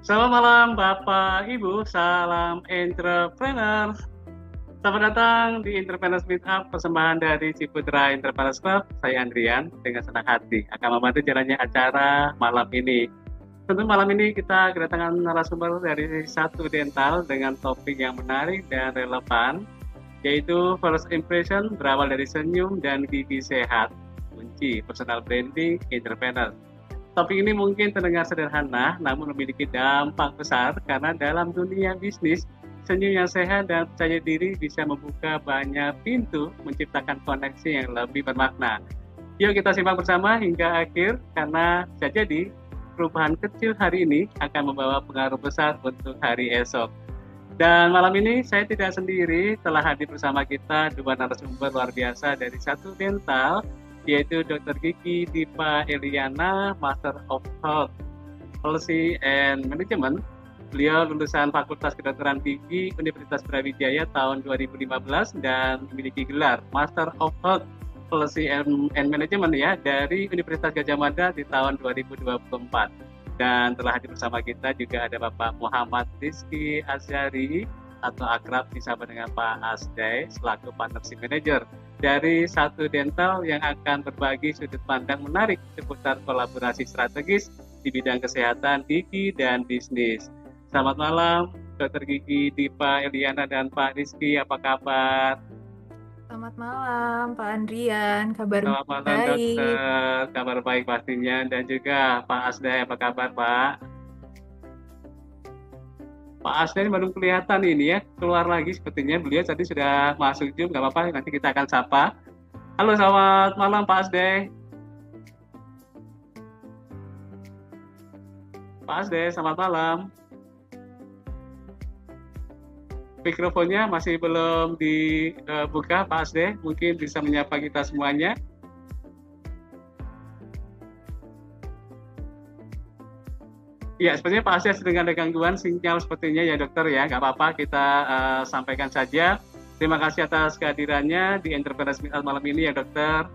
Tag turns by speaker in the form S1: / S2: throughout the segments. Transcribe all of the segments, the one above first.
S1: Selamat malam Bapak Ibu, salam entrepreneur. Selamat datang di Entrepreneurs Meetup, persembahan dari Ciputra Entrepreneurs Club. Saya Andrian, dengan senang hati akan membantu jalannya acara malam ini. Tentu malam ini kita kedatangan narasumber dari Satu Dental dengan topik yang menarik dan relevan, yaitu First Impression berawal dari senyum dan gigi sehat, kunci personal branding entrepreneur. Topik ini mungkin terdengar sederhana, namun memiliki dampak besar karena dalam dunia bisnis, senyum yang sehat dan percaya diri bisa membuka banyak pintu, menciptakan koneksi yang lebih bermakna. Yuk kita simak bersama hingga akhir, karena bisa jadi perubahan kecil hari ini akan membawa pengaruh besar untuk hari esok. Dan malam ini saya tidak sendiri, telah hadir bersama kita dua narasumber luar biasa dari Satu Dental, yaitu Dr. Gigi Dipa Eliana, Master of Health Policy and Management. Beliau lulusan Fakultas Kedokteran Gigi Universitas Brawijaya tahun 2015 dan memiliki gelar Master of Health Policy and Management ya dari Universitas Gadjah Mada di tahun 2024. Dan telah hadir bersama kita juga ada Bapak Muhammad Rizky Azyari atau akrab disapa dengan Pak Asday selaku Partnership Manager dari Satu Dental yang akan berbagi sudut pandang menarik seputar kolaborasi strategis di bidang kesehatan gigi dan bisnis. Selamat malam, Dr. Gigi Dipa Eliana dan Pak Rizky, apa kabar?
S2: Selamat malam, Pak Andrian. Kabar
S1: Selamat malam,
S2: baik.
S1: dokter. Kabar baik pastinya. Dan juga Pak Asday, apa kabar, Pak? Pak Asday baru kelihatan ini ya, keluar lagi sepertinya. Beliau tadi sudah masuk Zoom, nggak apa-apa, nanti kita akan sapa. Halo, selamat malam Pak Asday. Pak Asday, selamat malam. Mikrofonnya masih belum dibuka, Pak Asday. Mungkin bisa menyapa kita semuanya. Ya, sepertinya Pak Asday sedang ada gangguan sinyal sepertinya ya dokter ya. Nggak apa-apa, kita sampaikan saja. Terima kasih atas kehadirannya di Entrepreneurs Meetup malam ini ya dokter.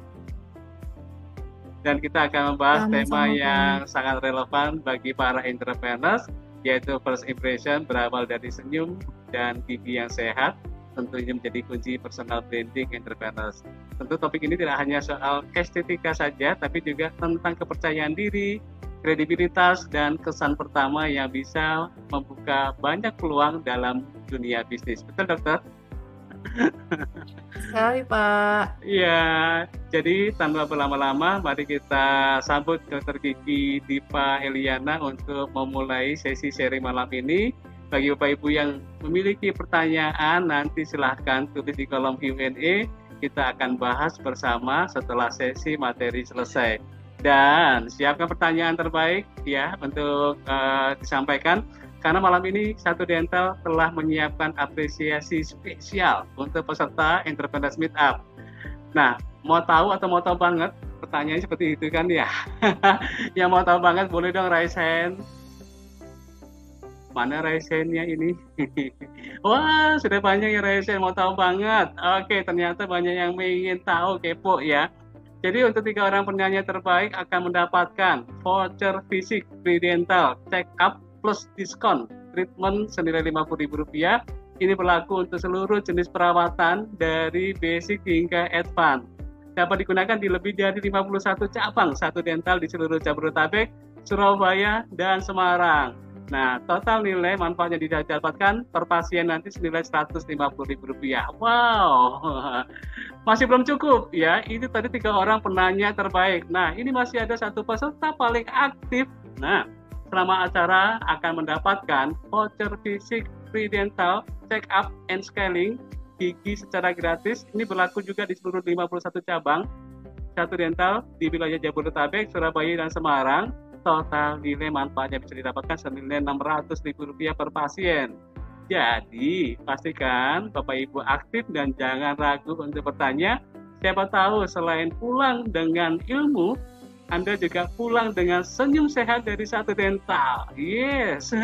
S1: Dan kita akan membahas tema
S2: Sama-sama,
S1: yang
S2: Pak.
S1: sangat relevan bagi para entrepreneurs, yaitu first impression berawal dari senyum dan gigi yang sehat, tentunya menjadi kunci personal branding entrepreneurs. Tentu topik ini tidak hanya soal estetika saja, tapi juga tentang kepercayaan diri, kredibilitas, dan kesan pertama yang bisa membuka banyak peluang dalam dunia bisnis. Betul, dokter?
S2: Sekali, Pak.
S1: Iya, jadi tanpa berlama-lama, mari kita sambut Dr. Gigi Dipa Eliana untuk memulai sesi sharing malam ini. Bagi Bapak Ibu yang memiliki pertanyaan, nanti silahkan tulis di kolom Q&A. Kita akan bahas bersama setelah sesi materi selesai. Dan siapkan pertanyaan terbaik ya untuk disampaikan. Karena malam ini Satu Dental telah menyiapkan apresiasi spesial untuk peserta Entrepreneurs Meetup. Nah, mau tahu atau mau tahu banget? Pertanyaannya seperti itu kan ya. Yang mau tahu banget boleh dong raise hand. Mana raise hand-nya ini? Wah, sudah banyak yang raise hand, mau tahu banget. Oke, ternyata banyak yang ingin tahu, kepo ya. Jadi untuk 3 orang penyanyi terbaik akan mendapatkan voucher fisik free dental check up plus diskon treatment senilai Rp50.000. Ini berlaku untuk seluruh jenis perawatan dari basic hingga advance. Dapat digunakan di lebih dari 51 cabang Satu Dental di seluruh Jabodetabek, Surabaya, dan Semarang. Nah, total nilai manfaatnya didapatkan per pasien nanti senilai Rp150.000. Wow, masih belum cukup ya. Ini tadi 3 orang penanya terbaik. Nah, ini masih ada satu peserta paling aktif. Nah, selama acara akan mendapatkan voucher fisik free dental check up and scaling gigi secara gratis. Ini berlaku juga di seluruh 51 cabang Satu Dental di wilayah Jabodetabek, Surabaya, dan Semarang. Total nilai manfaatnya bisa didapatkan senilai Rp600.000 per pasien. Jadi, pastikan Bapak Ibu aktif dan jangan ragu untuk bertanya. Siapa tahu selain pulang dengan ilmu, Anda juga pulang dengan senyum sehat dari Satu Dental. Yes.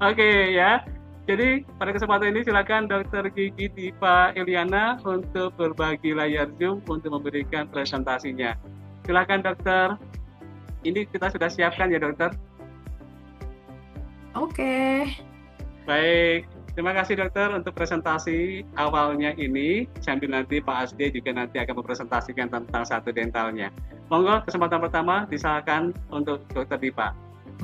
S1: Oke ya. Jadi pada kesempatan ini silakan Dr. Gigi Dipa Eliana untuk berbagi layar Zoom untuk memberikan presentasinya. Silakan dokter. Ini kita sudah siapkan ya dokter.
S2: Oke.
S1: Baik, terima kasih dokter untuk presentasi awalnya ini. Sambil nanti Pak Asdi juga nanti akan mempresentasikan tentang satu dentalnya. Monggo, kesempatan pertama disilakan untuk dokter Dipa.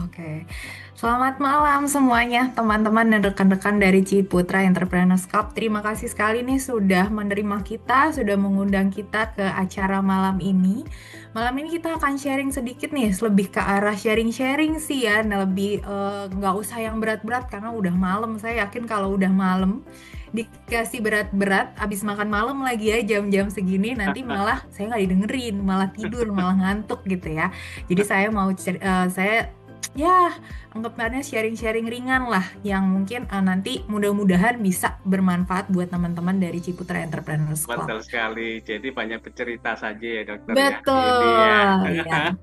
S2: Oke, selamat malam semuanya teman-teman dan rekan-rekan dari Ciputra Entrepreneurs Club. Terima kasih sekali nih sudah menerima kita, sudah mengundang kita ke acara malam ini. Malam ini kita akan sharing sedikit nih, lebih ke arah sharing-sharing sih ya, lebih nggak usah yang berat-berat karena udah malam. Saya yakin kalau udah malam dikasih berat-berat, abis makan malam lagi ya jam-jam segini, nanti malah saya nggak didengerin, malah tidur, malah ngantuk gitu ya. Jadi saya ya anggapannya sharing-sharing ringan lah yang mungkin nanti mudah-mudahan bisa bermanfaat buat teman-teman dari Ciputra Entrepreneurs Club.
S1: Betul sekali. Jadi banyak bercerita saja ya dokter ya. Ini ya.
S2: Betul, ya.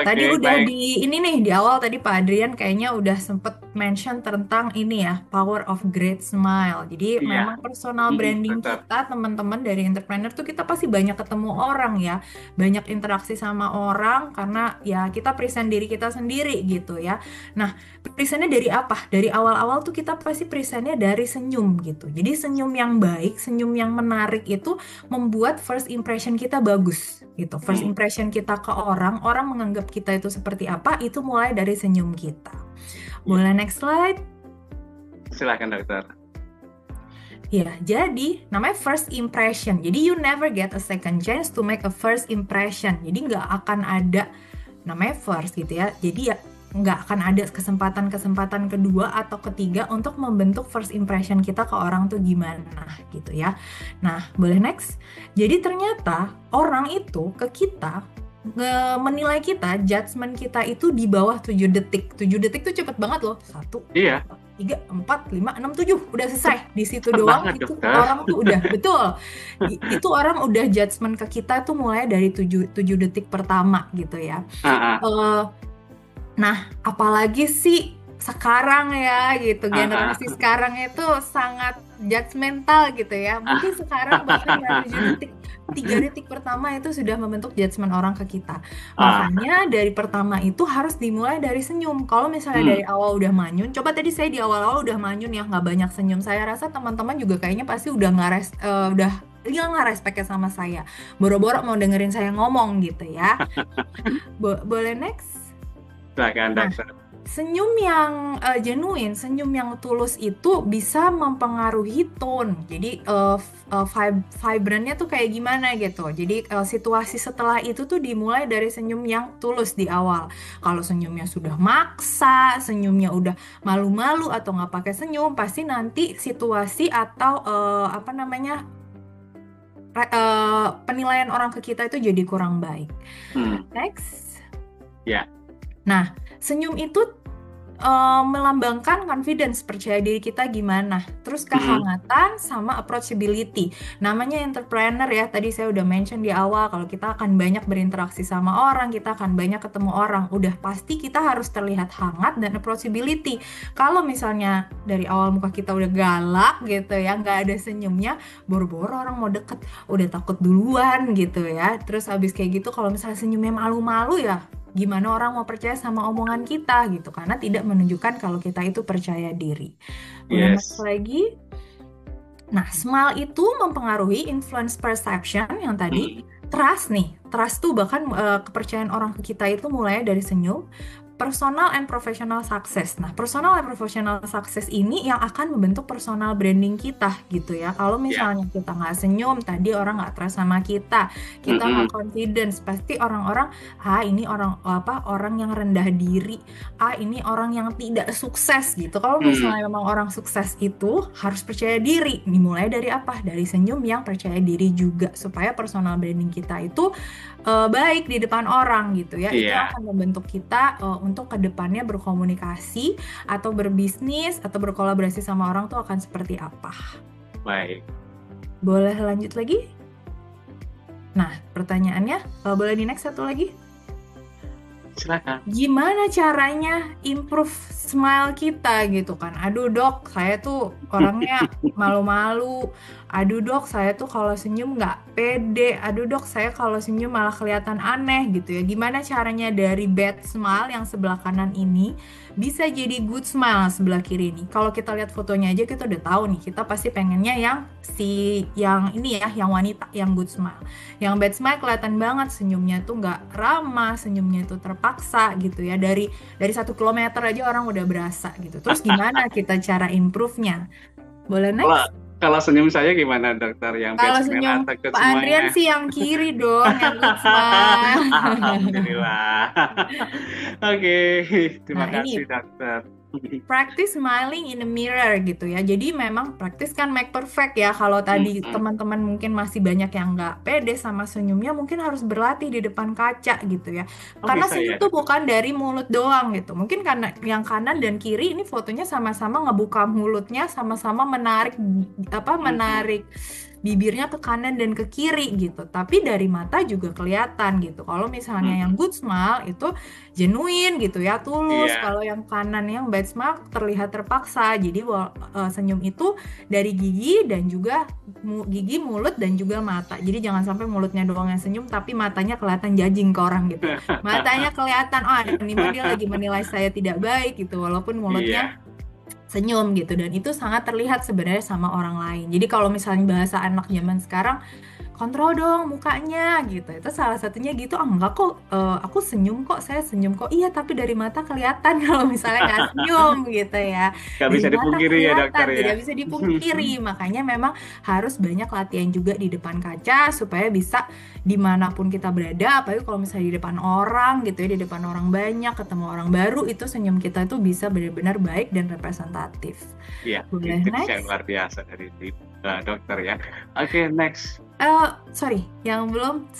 S2: Tadi
S1: Oke,
S2: udah
S1: baik.
S2: ini nih di awal tadi Pak Adrian kayaknya udah sempet mention tentang ini ya, power of great smile. Jadi
S1: Iya,
S2: memang personal branding
S1: betul.
S2: kita teman-teman dari entrepreneur tuh kita pasti banyak ketemu orang ya, banyak interaksi sama orang karena ya kita present diri kita sendiri gitu ya. Nah, presentnya dari apa? Dari awal-awal tuh kita pasti presentnya dari senyum gitu. Jadi senyum yang baik, senyum yang menarik itu membuat first impression kita bagus gitu. First
S1: Hmm,
S2: impression kita ke orang, orang menganggap kita itu seperti apa, itu mulai dari senyum kita.
S1: iya.
S2: Boleh next slide?
S1: Silakan dokter.
S2: Ya, jadi namanya first impression. Jadi you never get a second chance to make a first impression. Jadi nggak akan ada namanya first gitu ya. Jadi ya nggak akan ada kesempatan-kesempatan kedua atau ketiga untuk membentuk first impression kita ke orang tuh gimana gitu ya. Nah, boleh next? Jadi ternyata orang itu ke kita menilai kita, judgement kita itu di bawah 7 detik. 7 detik tuh cepet banget loh. 1,
S1: Iya,
S2: 3, 4, 5, 6, 7 udah selesai. Di situ
S1: cepet
S2: doang
S1: banget
S2: itu
S1: dokter.
S2: orang tuh udah betul. Itu orang udah judgement ke kita tuh mulai dari 7 detik pertama gitu ya.
S1: Ah, ah,
S2: Eh, Nah, apalagi sih sekarang ya gitu,
S1: ah,
S2: generasi sekarang itu sangat judgmental gitu ya. Mungkin sekarang bahkan dari 7 detik, 3 detik pertama itu sudah membentuk judgement orang ke kita.
S1: ah.
S2: Makanya dari pertama itu harus dimulai dari senyum. Kalau misalnya
S1: Hmm,
S2: dari awal udah manyun, coba tadi saya di awal-awal udah manyun ya, nggak banyak senyum. Saya rasa teman-teman juga kayaknya pasti udah nggak respect sama saya. Boro-boro mau dengerin saya ngomong gitu ya. Boleh next?
S1: silakan
S2: Nah,
S1: dokter.
S2: senyum yang genuine, senyum yang tulus itu bisa mempengaruhi tone. Jadi vibrantnya tuh kayak gimana gitu. Jadi situasi setelah itu tuh dimulai dari senyum yang tulus di awal. Kalau senyumnya sudah maksa, senyumnya udah malu-malu atau nggak pakai senyum, pasti nanti situasi atau apa namanya penilaian orang ke kita itu jadi kurang baik.
S1: Hmm,
S2: Next.
S1: ya.
S2: Nah, senyum itu melambangkan confidence, percaya diri kita gimana. Terus
S1: Hmm,
S2: kehangatan sama approachability. Namanya entrepreneur ya, tadi saya udah mention di awal kalau kita akan banyak berinteraksi sama orang, kita akan banyak ketemu orang. Udah pasti kita harus terlihat hangat dan approachability. Kalau misalnya dari awal muka kita udah galak gitu ya, nggak ada senyumnya, boro-boro orang mau deket, udah takut duluan gitu ya. Terus habis kayak gitu kalau misalnya senyumnya malu-malu ya, gimana orang mau percaya sama omongan kita gitu karena tidak menunjukkan kalau kita itu percaya diri. Boleh next
S1: Yes.
S2: lagi? Nah, smile itu mempengaruhi influence perception yang tadi.
S1: Hmm,
S2: Trust nih, trust tuh bahkan kepercayaan orang ke kita itu mulai dari senyum. Personal and professional success. Nah, personal and professional success ini yang akan membentuk personal branding kita gitu ya. Kalau
S1: ya.
S2: misalnya kita nggak senyum, tadi orang nggak trust sama kita
S1: Hmm,
S2: nggak confidence, pasti orang-orang, ini orang apa? Orang yang rendah diri, ini orang yang tidak sukses gitu. Kalau
S1: hmm,
S2: misalnya memang orang sukses itu harus percaya diri. Dimulai dari apa? Dari senyum yang percaya diri juga supaya personal branding kita itu baik di depan orang gitu ya. Itu
S1: iya.
S2: akan membentuk kita untuk kedepannya berkomunikasi atau berbisnis atau berkolaborasi sama orang tuh akan seperti apa.
S1: Baik.
S2: Boleh lanjut lagi? Nah, pertanyaannya, boleh di next satu lagi?
S1: Silakan.
S2: Gimana caranya improve smile kita gitu kan? Aduh dok, saya tuh orangnya malu-malu. Aduh dok, saya tuh kalau senyum nggak pede. Aduh dok, saya kalau senyum malah kelihatan aneh gitu ya. Gimana caranya dari bad smile yang sebelah kanan ini bisa jadi good smile sebelah kiri ini? Kalau kita lihat fotonya aja kita udah tahu nih, kita pasti pengennya yang ini ya, yang wanita, yang good smile. Yang bad smile kelihatan banget senyumnya tuh nggak ramah, senyumnya tuh terpaksa gitu ya. Dari 1 kilometer aja orang udah berasa gitu. Terus gimana kita cara improve-nya? Boleh
S1: Kalau
S2: next?
S1: kalau senyum saya gimana dokter? Yang bad
S2: Kalau
S1: smile
S2: senyum
S1: atau good
S2: Pak Andrian
S1: smile-nya?
S2: sih yang kiri dong, yang good smile.
S1: Alhamdulillah. Oke, terima
S2: Nah,
S1: kasih
S2: ini
S1: dokter.
S2: practice smiling in the mirror gitu ya. Jadi memang practice kan make perfect ya. Kalau tadi
S1: Mm-mm.
S2: teman-teman mungkin masih banyak yang nggak pede sama senyumnya, mungkin harus berlatih di depan kaca gitu ya.
S1: Oh
S2: Karena
S1: bisa
S2: senyum
S1: ya
S2: tuh
S1: dokter.
S2: bukan dari mulut doang gitu. Mungkin karena yang kanan dan kiri ini fotonya sama-sama ngebuka mulutnya, sama-sama
S1: Mm-mm.
S2: menarik bibirnya ke kanan dan ke kiri gitu. Tapi dari mata juga kelihatan gitu. Kalau misalnya yang
S1: Mm-mm.
S2: good smile itu genuine gitu ya, tulus.
S1: Iya.
S2: Kalau yang kanan yang bad smile terlihat terpaksa. Jadi senyum itu dari gigi dan juga gigi, mulut dan juga mata. Jadi jangan sampai mulutnya doang yang senyum tapi matanya kelihatan judging ke orang gitu. Matanya kelihatan, oh ini mah dia lagi menilai saya tidak baik gitu, walaupun mulutnya
S1: Iya.
S2: senyum gitu, dan itu sangat terlihat sebenarnya sama orang lain. Jadi kalau misalnya bahasa anak zaman sekarang, kontrol dong mukanya gitu. Itu salah satunya gitu. Ah enggak kok, aku senyum kok, saya senyum kok. Iya, tapi dari mata kelihatan kalau misalnya nggak senyum gitu ya.
S1: Gak
S2: Dari
S1: bisa
S2: mata
S1: dipungkiri ya
S2: kelihatan,
S1: dokter ya.
S2: tidak bisa dipungkiri. Makanya memang harus banyak latihan juga di depan kaca supaya bisa dimanapun kita berada, apalagi kalau misalnya di depan orang gitu ya, di depan orang banyak, ketemu orang baru, itu senyum kita itu bisa benar-benar baik dan representatif.
S1: Iya,
S2: Boleh
S1: itu tips yang
S2: next?
S1: luar biasa dari dokter ya. Oke, next.
S2: Sorry, yang belum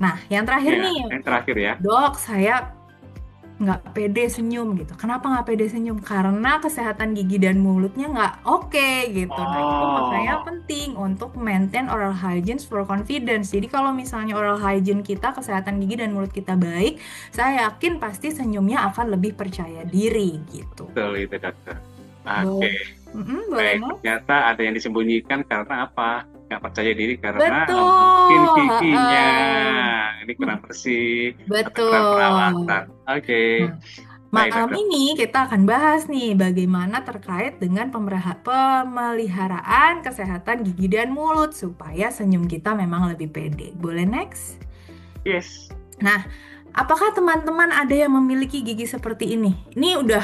S2: Nah, yang terakhir
S1: Ya,
S2: nih,
S1: yang terakhir ya.
S2: dok, saya nggak pede senyum gitu. Kenapa nggak pede senyum? Karena kesehatan gigi dan mulutnya nggak oke gitu. Nah, itu makanya
S1: Oh,
S2: penting untuk maintain oral hygiene for confidence. Jadi kalau misalnya oral hygiene kita, kesehatan gigi dan mulut kita baik, saya yakin pasti senyumnya akan lebih percaya diri gitu.
S1: betul itu dokter. Oke,
S2: Boleh, boleh
S1: baik.
S2: next?
S1: Ternyata ada yang disembunyikan karena apa? Nggak percaya diri karena mungkin
S2: Betul,
S1: giginya
S2: heeh.
S1: ini kurang bersih atau kurang
S2: Betul.
S1: perawatan. Oke,
S2: Nah,
S1: baik
S2: malam
S1: dokter.
S2: ini kita akan bahas nih bagaimana terkait dengan pemeliharaan kesehatan gigi dan mulut supaya senyum kita memang lebih pede. Boleh next?
S1: Yes.
S2: Nah, apakah teman-teman ada yang memiliki gigi seperti ini? Ini udah,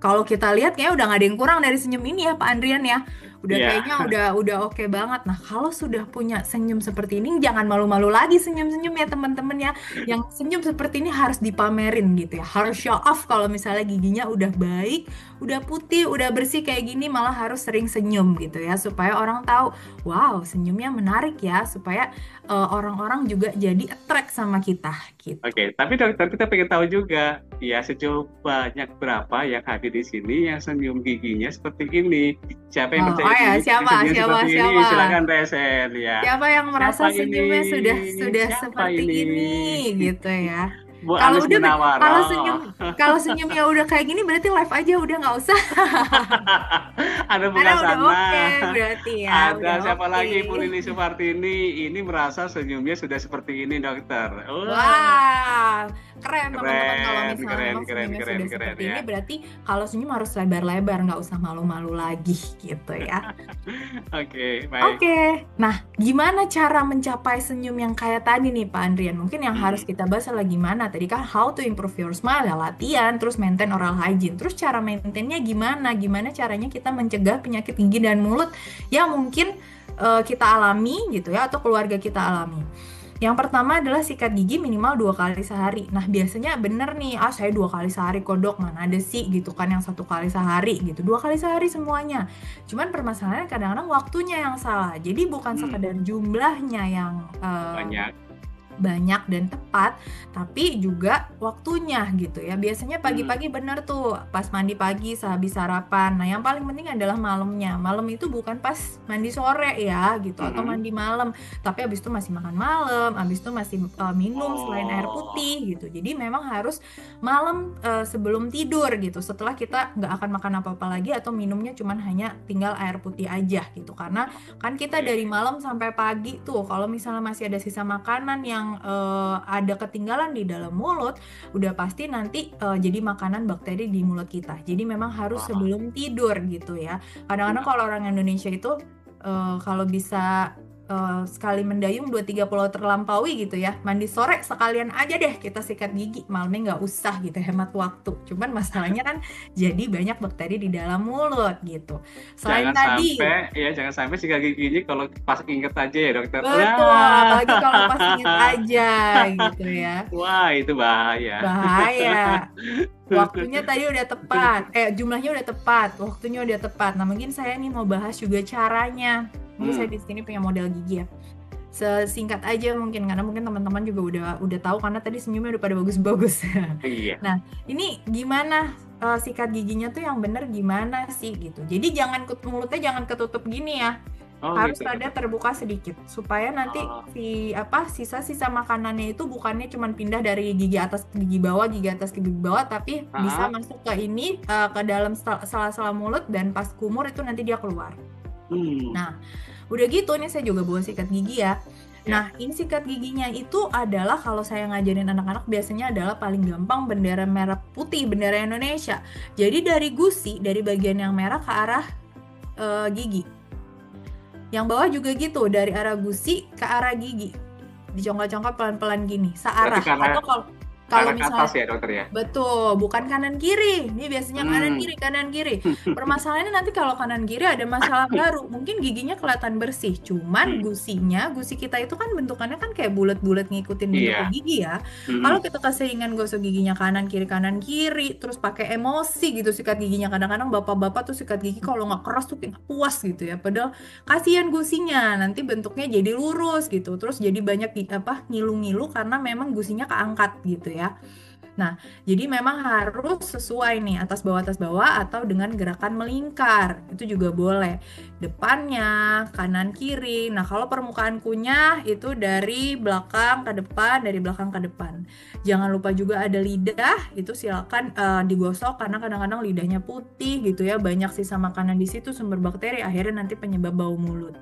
S2: kalau kita lihat kayaknya udah nggak ada yang kurang dari senyum ini ya Pak Andrian ya. Udah
S1: Ya,
S2: kayaknya udah oke banget. Nah, kalau sudah punya senyum seperti ini, jangan malu-malu lagi senyum-senyum ya teman-teman ya. Yang senyum seperti ini harus dipamerin gitu ya. Harus show off kalau misalnya giginya udah baik, udah putih, udah bersih kayak gini, malah harus sering senyum gitu ya. Supaya orang tahu, wow, senyumnya menarik ya. Supaya orang-orang juga jadi attract sama kita gitu.
S1: oke. Tapi dokter kita pengen tahu juga, ya sejauh banyak berapa yang hadir di sini yang senyum giginya seperti ini. Siapa yang
S2: Oh
S1: percaya
S2: ya,
S1: diri
S2: siapa,
S1: senyum
S2: siapa,
S1: seperti ini?
S2: siapa?
S1: Silakan resen ya.
S2: Siapa yang merasa
S1: Siapa ini?
S2: senyumnya sudah
S1: Siapa
S2: seperti
S1: ini?
S2: ini gitu ya.
S1: Bu
S2: Kalau
S1: Anis
S2: udah kalau senyum
S1: Munawaro.
S2: kalau senyumnya udah kayak gini berarti live aja udah nggak usah.
S1: Ada
S2: Karena
S1: bukan
S2: udah
S1: sana.
S2: oke berarti ya,
S1: Ada
S2: udah
S1: siapa
S2: oke.
S1: lagi Bu Lili Supartini? Ini merasa senyumnya sudah seperti ini dokter. Wah,
S2: Wah, keren teman-teman kalau
S1: keren,
S2: misalnya
S1: keren,
S2: memang
S1: keren,
S2: senyumnya
S1: keren,
S2: sudah
S1: keren
S2: seperti
S1: ya.
S2: ini, berarti kalau senyum harus lebar-lebar, nggak usah malu-malu lagi gitu ya.
S1: Oke, baik.
S2: Oke, nah gimana cara mencapai senyum yang kayak tadi nih Pak Andrian? Mungkin yang harus
S1: Mm-mm.
S2: kita bahas adalah gimana? Tadi kan how to improve your smile ya latihan, terus maintain oral hygiene. Terus cara maintainnya gimana? Gimana caranya kita mencegah penyakit gigi dan mulut yang mungkin kita alami gitu ya, atau keluarga kita alami? Yang pertama adalah sikat gigi minimal 2 kali sehari. Nah biasanya bener nih, saya 2 kali sehari kok dok, mana ada sih gitu kan yang 1 kali sehari gitu. 2 kali sehari semuanya. Cuman permasalahannya kadang-kadang waktunya yang salah. Jadi bukan sekedar
S1: Hmm,
S2: jumlahnya yang
S1: banyak.
S2: banyak dan tepat, tapi juga waktunya gitu ya. Biasanya
S1: Hmm.
S2: pagi-pagi bener tuh, pas mandi pagi sehabis sarapan. Nah, yang paling penting adalah malamnya. Malam itu bukan pas mandi sore ya gitu, atau
S1: Mm-mm.
S2: mandi malam, tapi habis itu masih makan malam, habis itu masih minum selain air
S1: Oh,
S2: putih gitu. Jadi memang harus malam sebelum tidur gitu. Setelah kita nggak akan makan apa-apa lagi atau minumnya cuman hanya tinggal air putih aja gitu. Karena kan kita dari
S1: oke.
S2: malam sampai pagi tuh, kalau misalnya masih ada sisa makanan yang ada ketinggalan di dalam mulut, udah pasti nanti jadi makanan bakteri di mulut kita. Jadi memang harus
S1: Wah.
S2: sebelum tidur gitu ya. Kadang-kadang
S1: Hmm.
S2: kalau orang Indonesia itu kalau bisa sekali mendayung dua tiga pulau terlampaui gitu ya, mandi sore sekalian aja deh kita sikat gigi, malamnya nggak usah gitu, hemat waktu. Cuman masalahnya kan jadi banyak bakteri di dalam mulut gitu. Selain
S1: Jangan
S2: tadi,
S1: sampai, ya jangan sampai sikat giginya kalau pas inget aja ya dokter.
S2: betul,
S1: Nah,
S2: apalagi kalau pas inget aja gitu ya.
S1: wah itu bahaya.
S2: Bahaya. Waktunya tadi udah tepat, jumlahnya udah tepat, waktunya udah tepat. Nah, mungkin saya nih mau bahas juga caranya. Mungkin saya
S1: Hmm.
S2: di sini punya model gigi ya. Sesingkat aja mungkin, karena mungkin teman-teman juga udah tahu karena tadi senyumnya udah pada bagus-bagus.
S1: Iya.
S2: Nah, ini gimana sikat giginya tuh yang bener gimana sih gitu. Jadi jangan mulutnya jangan ketutup gini ya,
S1: Oh
S2: harus
S1: gitu.
S2: rada terbuka sedikit supaya nanti
S1: Oh.
S2: sisa-sisa makanannya itu bukannya cuma pindah dari gigi atas ke gigi bawah, gigi atas ke gigi bawah, tapi bisa
S1: Ah.
S2: masuk ke ini ke dalam sela-sela mulut dan pas kumur itu nanti dia keluar.
S1: Hmm.
S2: Nah, udah gitu nih saya juga bawa sikat gigi ya.
S1: Ya.
S2: Nah, ini sikat giginya itu adalah kalau saya ngajarin anak-anak biasanya adalah paling gampang bendera merah putih, bendera Indonesia. Jadi dari gusi, dari bagian yang merah ke arah gigi. Yang bawah juga gitu, dari arah gusi ke arah gigi. Dicongkel-congkel pelan-pelan gini,
S1: Berarti
S2: searah.
S1: karena
S2: Atau kalau
S1: ke
S2: kalau
S1: arah ke atas
S2: misalnya
S1: ya dokter ya.
S2: betul, bukan kanan kiri. Ini biasanya kanan
S1: Hmm.
S2: kiri, kanan kiri. Permasalahannya nanti kalau kanan kiri ada masalah baru. Mungkin giginya kelihatan bersih, cuman
S1: Hmm.
S2: gusi kita itu kan bentukannya kan kayak bulat-bulat ngikutin bentuknya
S1: Iya.
S2: gigi ya.
S1: Hmm.
S2: Kalau kita keseringan gosok giginya kanan kiri, terus pakai emosi gitu sikat giginya. Kadang-kadang bapak-bapak tuh sikat gigi kalau nggak keras tuh kayak nggak puas gitu ya. Padahal kasihan gusinya, nanti bentuknya jadi lurus gitu. Terus jadi banyak ngilu-ngilu karena memang gusinya keangkat gitu ya. Nah, jadi memang harus sesuai nih atas bawah atau dengan gerakan melingkar. Itu juga boleh. Depannya, kanan kiri. Nah, kalau permukaan kunyah itu dari belakang ke depan, dari belakang ke depan. Jangan lupa juga ada lidah, itu silakan digosok karena kadang-kadang lidahnya putih gitu ya, banyak sisa makanan di situ sumber bakteri akhirnya nanti penyebab bau mulut.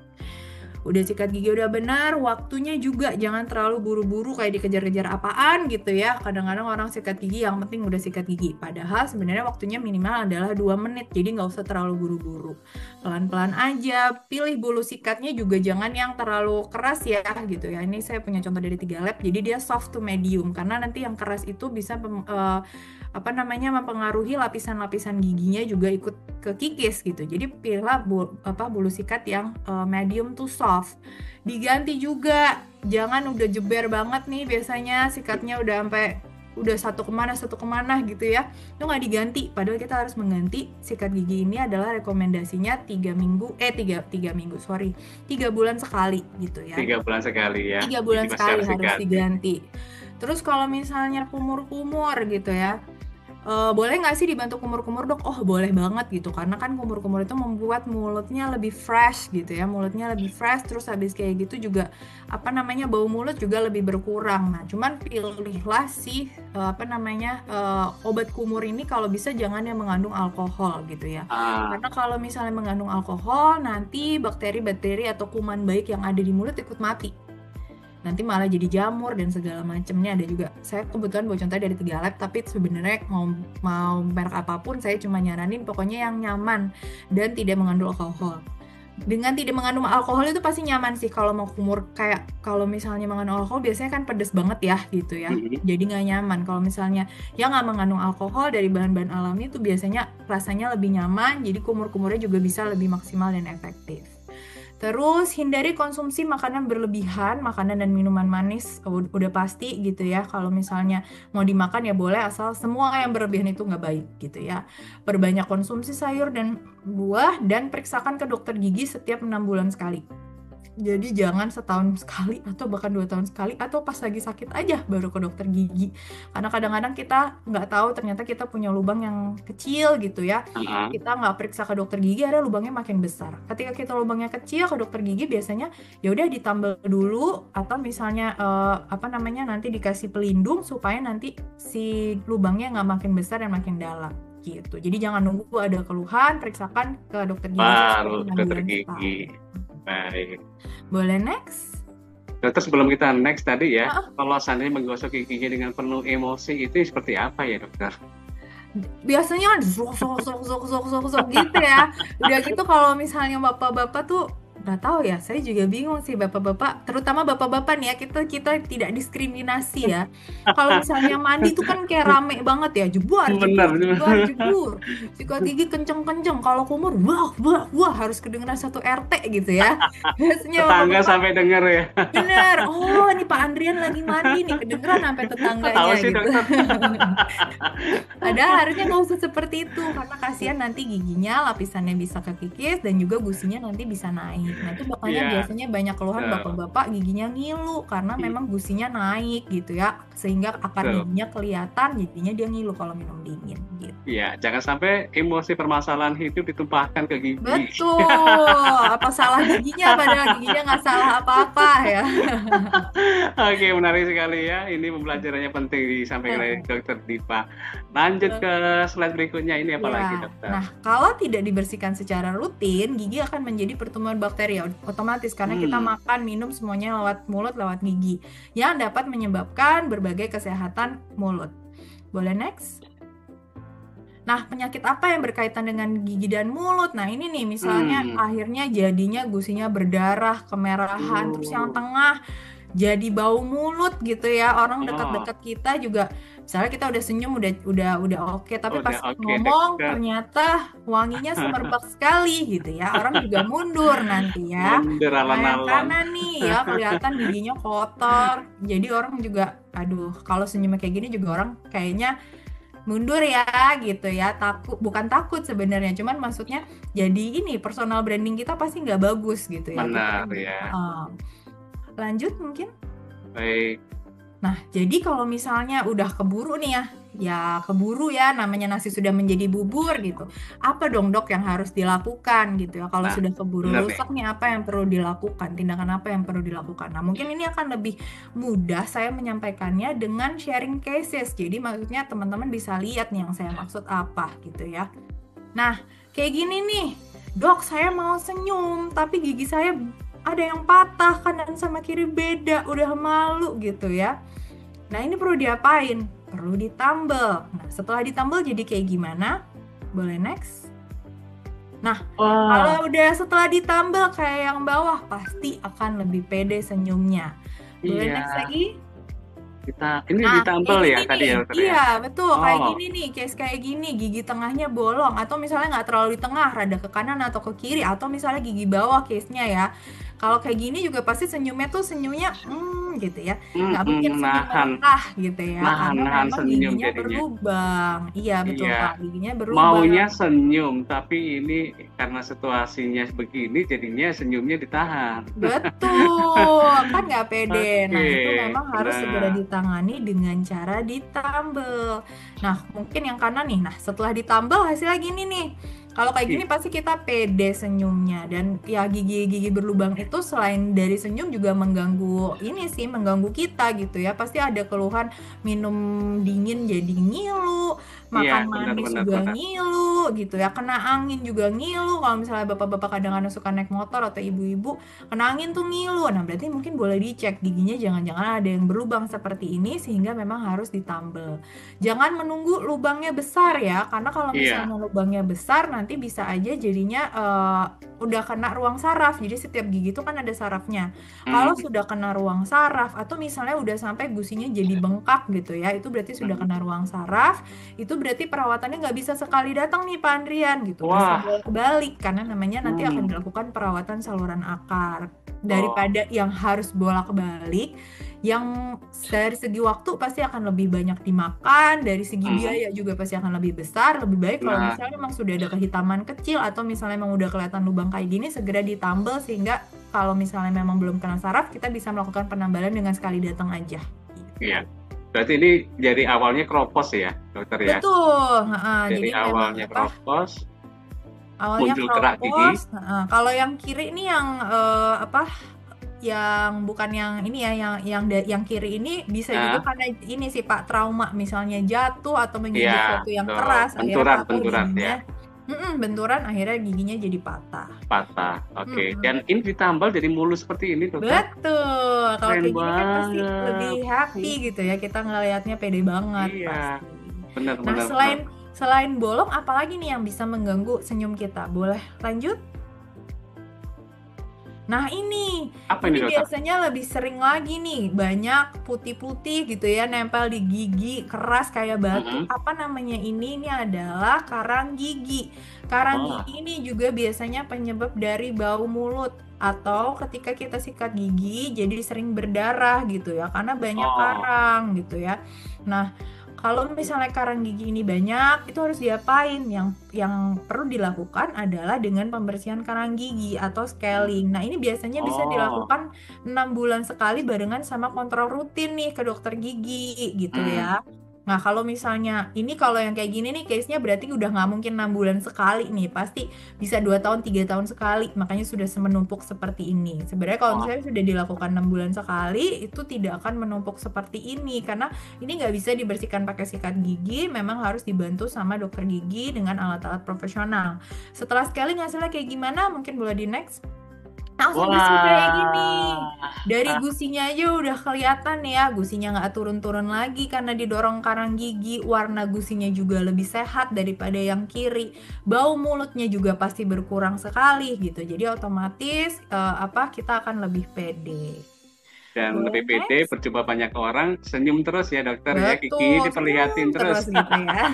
S2: Udah sikat gigi udah benar, waktunya juga jangan terlalu buru-buru kayak dikejar-kejar apaan gitu ya. Kadang-kadang orang sikat gigi yang penting udah sikat gigi. Padahal sebenarnya waktunya minimal adalah 2 menit, jadi nggak usah terlalu buru-buru. Pelan-pelan aja, pilih bulu sikatnya juga jangan yang terlalu keras ya gitu ya. Ini saya punya contoh dari 3 lab, jadi dia soft to medium. Karena nanti yang keras itu bisa mempengaruhi lapisan-lapisan giginya juga ikut kekikis gitu. Jadi pilihlah bulu sikat yang medium to soft. Diganti juga, jangan udah jeber banget nih biasanya sikatnya udah satu kemana gitu ya, itu nggak diganti. Padahal kita harus mengganti sikat gigi ini adalah rekomendasinya 3 minggu, sorry, 3 bulan sekali gitu ya.
S1: 3 bulan sekali ya.
S2: 3 bulan
S1: Jadi masih
S2: sekali
S1: harus
S2: harus
S1: diganti.
S2: diganti. Terus kalau misalnya kumur-kumur gitu ya, boleh nggak sih dibantu kumur-kumur dok? Oh boleh banget gitu, karena kan kumur-kumur itu membuat mulutnya lebih fresh gitu ya, mulutnya lebih fresh, terus habis kayak gitu juga bau mulut juga lebih berkurang. Nah cuman pilihlah sih obat kumur ini kalau bisa jangan yang mengandung alkohol gitu ya,
S1: Ah.
S2: karena kalau misalnya mengandung alkohol nanti bakteri-bakteri atau kuman baik yang ada di mulut ikut mati, nanti malah jadi jamur dan segala macamnya. Ada juga, saya kebetulan bawa contoh dari 3 lab, tapi sebenarnya mau merek apapun saya cuma nyaranin pokoknya yang nyaman dan tidak mengandung alkohol. Dengan tidak mengandung alkohol itu pasti nyaman sih kalau mau kumur. Kayak kalau misalnya mengandung alkohol biasanya kan pedes banget ya gitu ya, jadi nggak nyaman. Kalau misalnya yang nggak mengandung alkohol dari bahan-bahan alami itu biasanya rasanya lebih nyaman, jadi kumur-kumurnya juga bisa lebih maksimal dan efektif. Terus hindari konsumsi makanan berlebihan, makanan dan minuman manis udah pasti gitu ya. Kalau misalnya mau dimakan ya boleh, asal semua yang berlebihan itu nggak baik gitu ya. Perbanyak konsumsi sayur dan buah dan periksakan ke dokter gigi setiap 6 bulan sekali. Jadi jangan setahun sekali atau bahkan 2 tahun sekali atau pas lagi sakit aja baru ke dokter gigi. Karena kadang-kadang kita nggak tahu ternyata kita punya lubang yang kecil gitu ya.
S1: Heeh.
S2: Kita nggak periksa ke dokter gigi, ada lubangnya makin besar. Ketika kita lubangnya kecil ke dokter gigi biasanya ya udah ditambal dulu atau misalnya apa namanya nanti dikasih pelindung supaya nanti si lubangnya nggak makin besar dan makin dalam gitu. Jadi jangan nunggu ada keluhan, periksakan ke dokter gigi
S1: Baru
S2: sesuai
S1: ke dokter
S2: panggilan
S1: gigi.
S2: staff.
S1: Baik.
S2: Boleh next?
S1: Dokter, sebelum kita next tadi ya,
S2: Ah,
S1: kalau seandainya menggosok giginya dengan penuh emosi itu seperti apa ya dokter?
S2: biasanya kan sok gitu ya. Udah gitu kalau misalnya bapak-bapak tuh nggak tahu ya, saya juga bingung sih bapak-bapak, terutama bapak-bapak nih ya, kita tidak diskriminasi ya. Kalau misalnya mandi tuh kan kayak rame banget ya, jebuar
S1: Benar.
S2: jebur jebuar jebur, sikat gigi kenceng-kenceng, kalau kumur wah wah wah harus kedengeran satu RT gitu ya. Biasanya
S1: Tetangga
S2: bapak-bapak
S1: sampai denger ya.
S2: bener, oh ini Pak Andrian lagi mandi nih, kedengeran sampai
S1: Kok tahu
S2: tetangganya
S1: sih
S2: gitu.
S1: dokter?
S2: Padahal harusnya nggak usah seperti itu karena kasihan nanti giginya lapisannya bisa kekikis dan juga gusinya nanti bisa naik. Nah itu makanya
S1: Iya,
S2: biasanya banyak keluhan
S1: betul.
S2: bapak-bapak giginya ngilu karena memang gusinya naik gitu ya, sehingga akar
S1: Betul.
S2: giginya kelihatan, jadinya dia ngilu kalau minum dingin gitu.
S1: Iya, jangan sampai emosi permasalahan hidup ditumpahkan ke gigi.
S2: Betul, apa salah giginya padahal giginya nggak salah apa-apa ya.
S1: Oke, menarik sekali ya. Ini pembelajarannya penting disampaikan oleh Dokter Dipa. Lanjut ke slide berikutnya. Ini apa lagi,
S2: Ya,
S1: dokter?
S2: nah kalau tidak dibersihkan secara rutin, gigi akan menjadi pertemuan bakteri otomatis karena kita makan, minum semuanya lewat mulut, lewat gigi, yang dapat menyebabkan berbagai kesehatan mulut. Boleh next? Nah, penyakit apa yang berkaitan dengan gigi dan mulut? Nah, ini nih misalnya akhirnya jadinya gusinya berdarah, kemerahan, terus yang tengah jadi bau mulut gitu ya. Orang dekat-dekat kita juga misalnya kita udah senyum udah oke, tapi pas ngomong
S1: dekat.
S2: ternyata wanginya semerbak sekali gitu ya. Orang juga mundur nanti ya.
S1: Mundur
S2: Nah, yang
S1: alon-alon.
S2: kanan nih ya kelihatan giginya kotor. Jadi orang juga aduh, kalau senyumnya kayak gini juga orang kayaknya mundur ya gitu ya, bukan takut sebenarnya, cuman maksudnya jadi ini personal branding kita pasti nggak bagus gitu ya.
S1: Benar ya.
S2: Lanjut mungkin.
S1: Baik.
S2: Nah, jadi kalau misalnya udah keburu nih ya keburu ya, namanya nasi sudah menjadi bubur gitu. Apa dong dok yang harus dilakukan gitu ya? Kalau sudah keburu rusak nih, apa yang perlu dilakukan? Tindakan apa yang perlu dilakukan? Nah, mungkin ini akan lebih mudah saya menyampaikannya dengan sharing cases. Jadi maksudnya teman-teman bisa lihat nih yang saya maksud apa gitu ya. Nah, kayak gini nih, dok saya mau senyum, tapi gigi saya ada yang patah, kanan sama kiri beda, udah malu gitu ya. Nah ini perlu diapain? Perlu ditambal. Nah setelah ditambal jadi kayak gimana? Boleh next? Nah kalau udah setelah ditambal kayak yang bawah pasti akan lebih pede senyumnya. Boleh next lagi?
S1: Ini ditambal ya tadi ya dokter?
S2: Iya betul, kayak gini nih, case kayak gini, gigi tengahnya bolong atau misalnya nggak terlalu di tengah, rada ke kanan atau ke kiri, atau misalnya gigi bawah case-nya ya. Kalau kayak gini juga pasti senyumnya tuh senyumnya gitu ya, nggak mungkin senyum merah gitu ya, karena memang giginya berlubang. Iya betul Pak, giginya berlubang.
S1: Maunya senyum, tapi ini karena situasinya begini, jadinya senyumnya ditahan.
S2: Betul, kan nggak pede. Nah itu memang harus segera ditangani dengan cara ditambal. Nah mungkin yang kanan nih, nah setelah ditambal hasilnya gini nih. Kalau kayak gini pasti kita pede senyumnya, dan ya gigi-gigi berlubang itu selain dari senyum juga mengganggu kita gitu ya. Pasti ada keluhan minum dingin jadi ngilu, makan manis juga ngilu gitu ya, kena angin juga ngilu. Kalau misalnya bapak-bapak kadang-kadang suka naik motor atau ibu-ibu kena angin tuh ngilu. Nah berarti mungkin boleh dicek giginya jangan-jangan ada yang berlubang seperti ini sehingga memang harus ditambal. Jangan menunggu lubangnya besar ya, karena kalau misalnya lubangnya besar nanti bisa aja jadinya udah kena ruang saraf. Jadi setiap gigi itu kan ada sarafnya. Kalau sudah kena ruang saraf atau misalnya udah sampai gusinya jadi bengkak gitu ya, itu berarti sudah kena ruang saraf. Itu berarti perawatannya nggak bisa sekali datang nih Pak Andrian gitu. Bisa bolak-balik karena namanya nanti akan dilakukan perawatan saluran akar. Daripada yang harus bolak-balik, yang dari segi waktu pasti akan lebih banyak dimakan, dari segi biaya juga pasti akan lebih besar. Lebih baik kalau misalnya memang sudah ada kehitaman kecil atau misalnya memang udah kelihatan lubang kayak gini, segera ditambal sehingga kalau misalnya memang belum kena saraf, kita bisa melakukan penambalan dengan sekali datang aja.
S1: Iya. Berarti ini jadi awalnya kropos ya, dokter ya?
S2: Betul.
S1: Jadi
S2: Jadi memang
S1: awalnya kropos,
S2: awalnya
S1: muncul kerak gigi.
S2: kropos. Kalau yang kiri ini yang yang bukan yang ini ya, yang kiri ini bisa juga karena ini sih Pak, trauma, misalnya jatuh atau menginjak
S1: Iya,
S2: sesuatu yang
S1: betul.
S2: keras, akhirnya patah
S1: Benturan
S2: giginya.
S1: ya.
S2: Benturan, akhirnya giginya jadi patah.
S1: Patah, oke. Dan ini ditambal jadi mulus seperti ini, dokter?
S2: Betul. Kalau
S1: Keren
S2: kayak gini kan pasti
S1: banget.
S2: lebih happy gitu ya, kita ngelihatnya pede banget
S1: Iya,
S2: pasti.
S1: benar.
S2: Nah, selain bolong, apalagi nih yang bisa mengganggu senyum kita? Boleh lanjut? Nah, ini
S1: dokter?
S2: biasanya lebih sering lagi nih, banyak putih-putih gitu ya, nempel di gigi, keras kayak batu. Apa namanya ini? Ini adalah karang gigi. Karang gigi ini juga biasanya penyebab dari bau mulut, atau ketika kita sikat gigi jadi sering berdarah gitu ya, karena banyak karang gitu ya. Nah, kalau misalnya karang gigi ini banyak, itu harus diapain? Yang perlu dilakukan adalah dengan pembersihan karang gigi atau scaling. Nah, ini biasanya bisa dilakukan 6 bulan sekali barengan sama kontrol rutin nih ke dokter gigi gitu ya. Nah, kalau misalnya ini, kalau yang kayak gini nih case-nya berarti udah nggak mungkin 6 bulan sekali nih, pasti bisa 2 tahun, 3 tahun sekali, makanya sudah menumpuk seperti ini. Sebenarnya kalau misalnya sudah dilakukan 6 bulan sekali, itu tidak akan menumpuk seperti ini, karena ini nggak bisa dibersihkan pakai sikat gigi, memang harus dibantu sama dokter gigi dengan alat-alat profesional. Setelah scaling hasilnya kayak gimana? Mungkin boleh di next. Langsung bersih kayak gini. Dari gusinya aja udah kelihatan ya, gusinya nggak turun-turun lagi karena didorong karang gigi. Warna gusinya juga lebih sehat daripada yang kiri. Bau mulutnya juga pasti berkurang sekali gitu. Jadi otomatis kita akan lebih pede.
S1: Dan lebih pede, berjumpa banyak orang, senyum terus ya dokter. Betul, ya, gigi diperlihatin terus
S2: gitu ya.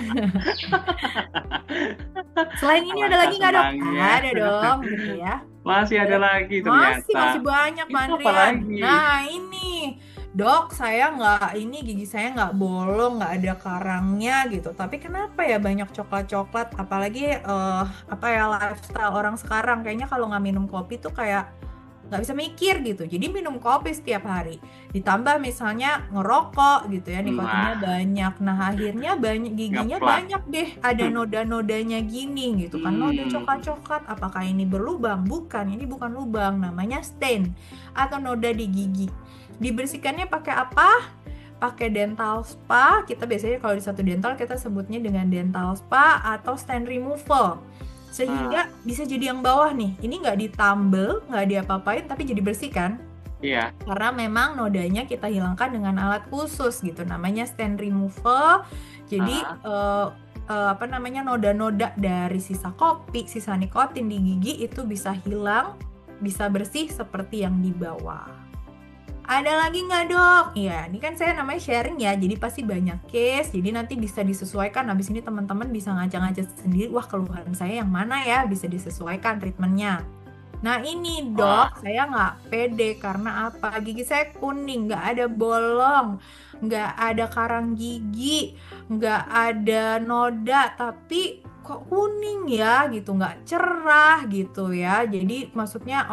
S2: Selain ini ada lagi nggak dok? Ada dong gitu ya.
S1: Masih ada lagi ternyata.
S2: Masih banyak Mandrian. Nah ini dok, saya gigi saya nggak bolong, nggak ada karangnya gitu. Tapi kenapa ya banyak coklat-coklat? Apalagi lifestyle orang sekarang, kayaknya kalau nggak minum kopi tuh kayak nggak bisa mikir gitu. Jadi minum kopi setiap hari, ditambah misalnya ngerokok gitu ya, nikotinnya banyak. Nah akhirnya giginya banyak deh, ada noda-nodanya gini gitu kan. Noda coklat-coklat, apakah ini berlubang? Bukan, ini bukan lubang, namanya stain atau noda di gigi. Dibersihkannya pakai apa? Pakai dental spa. Kita biasanya kalau di satu dental kita sebutnya dengan dental spa atau stain removal. Sehingga bisa jadi yang bawah nih, ini nggak ditambel, nggak diapa-apain, tapi jadi bersih kan?
S1: Iya.
S2: Karena memang nodanya kita hilangkan dengan alat khusus gitu, namanya stain removal. Jadi noda-noda dari sisa kopi, sisa nikotin di gigi itu bisa hilang, bisa bersih seperti yang di bawah. Ada lagi nggak dok? Ya, ini kan saya namanya sharing ya, jadi pasti banyak case, jadi nanti bisa disesuaikan. Habis ini teman-teman bisa ngajak-ngajak sendiri, wah keluhan saya yang mana ya, bisa disesuaikan treatmentnya. Nah ini dok, saya nggak pede karena apa? Gigi saya kuning, nggak ada bolong, nggak ada karang gigi, nggak ada noda, tapi kok kuning ya gitu, nggak cerah gitu ya. Jadi maksudnya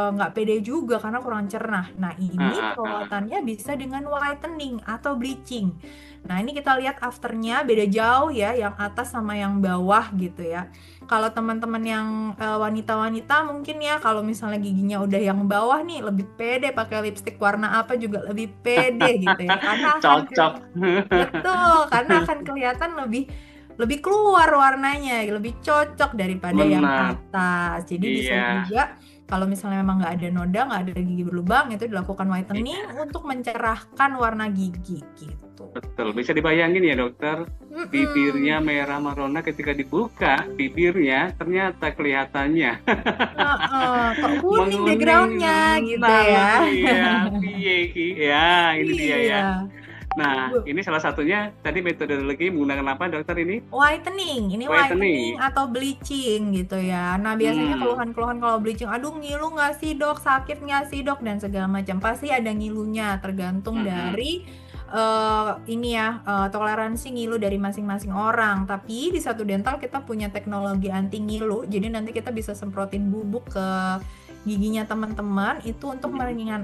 S2: nggak pede juga karena kurang cerah. Nah ini perawatannya bisa dengan whitening atau bleaching. Nah ini kita lihat afternya beda jauh ya, yang atas sama yang bawah gitu ya. Kalau teman-teman yang wanita-wanita mungkin ya, kalau misalnya giginya udah yang bawah nih, lebih pede pakai lipstik warna apa juga lebih pede gitu ya, karena
S1: cocok.
S2: Betul, karena akan kelihatan lebih keluar warnanya, lebih cocok daripada yang atas. Jadi bisa juga kalau misalnya memang nggak ada noda, nggak ada gigi berlubang, itu dilakukan whitening untuk mencerahkan warna gigi gitu.
S1: Betul, bisa dibayangin ya dokter, bibirnya merah merona, ketika dibuka bibirnya ternyata kelihatannya
S2: kok kuning backgroundnya gitu ya.
S1: Iya, ini dia ya. Nah, ini salah satunya tadi metodologi menggunakan apa dokter ini?
S2: Whitening. Ini whitening atau bleaching gitu ya. Nah, biasanya keluhan-keluhan kalau bleaching, aduh ngilu nggak sih dok, sakit nggak sih dok, dan segala macam. Pasti ada ngilunya, tergantung dari toleransi ngilu dari masing-masing orang. Tapi di satu dental kita punya teknologi anti ngilu, jadi nanti kita bisa semprotin bubuk ke giginya teman-teman itu untuk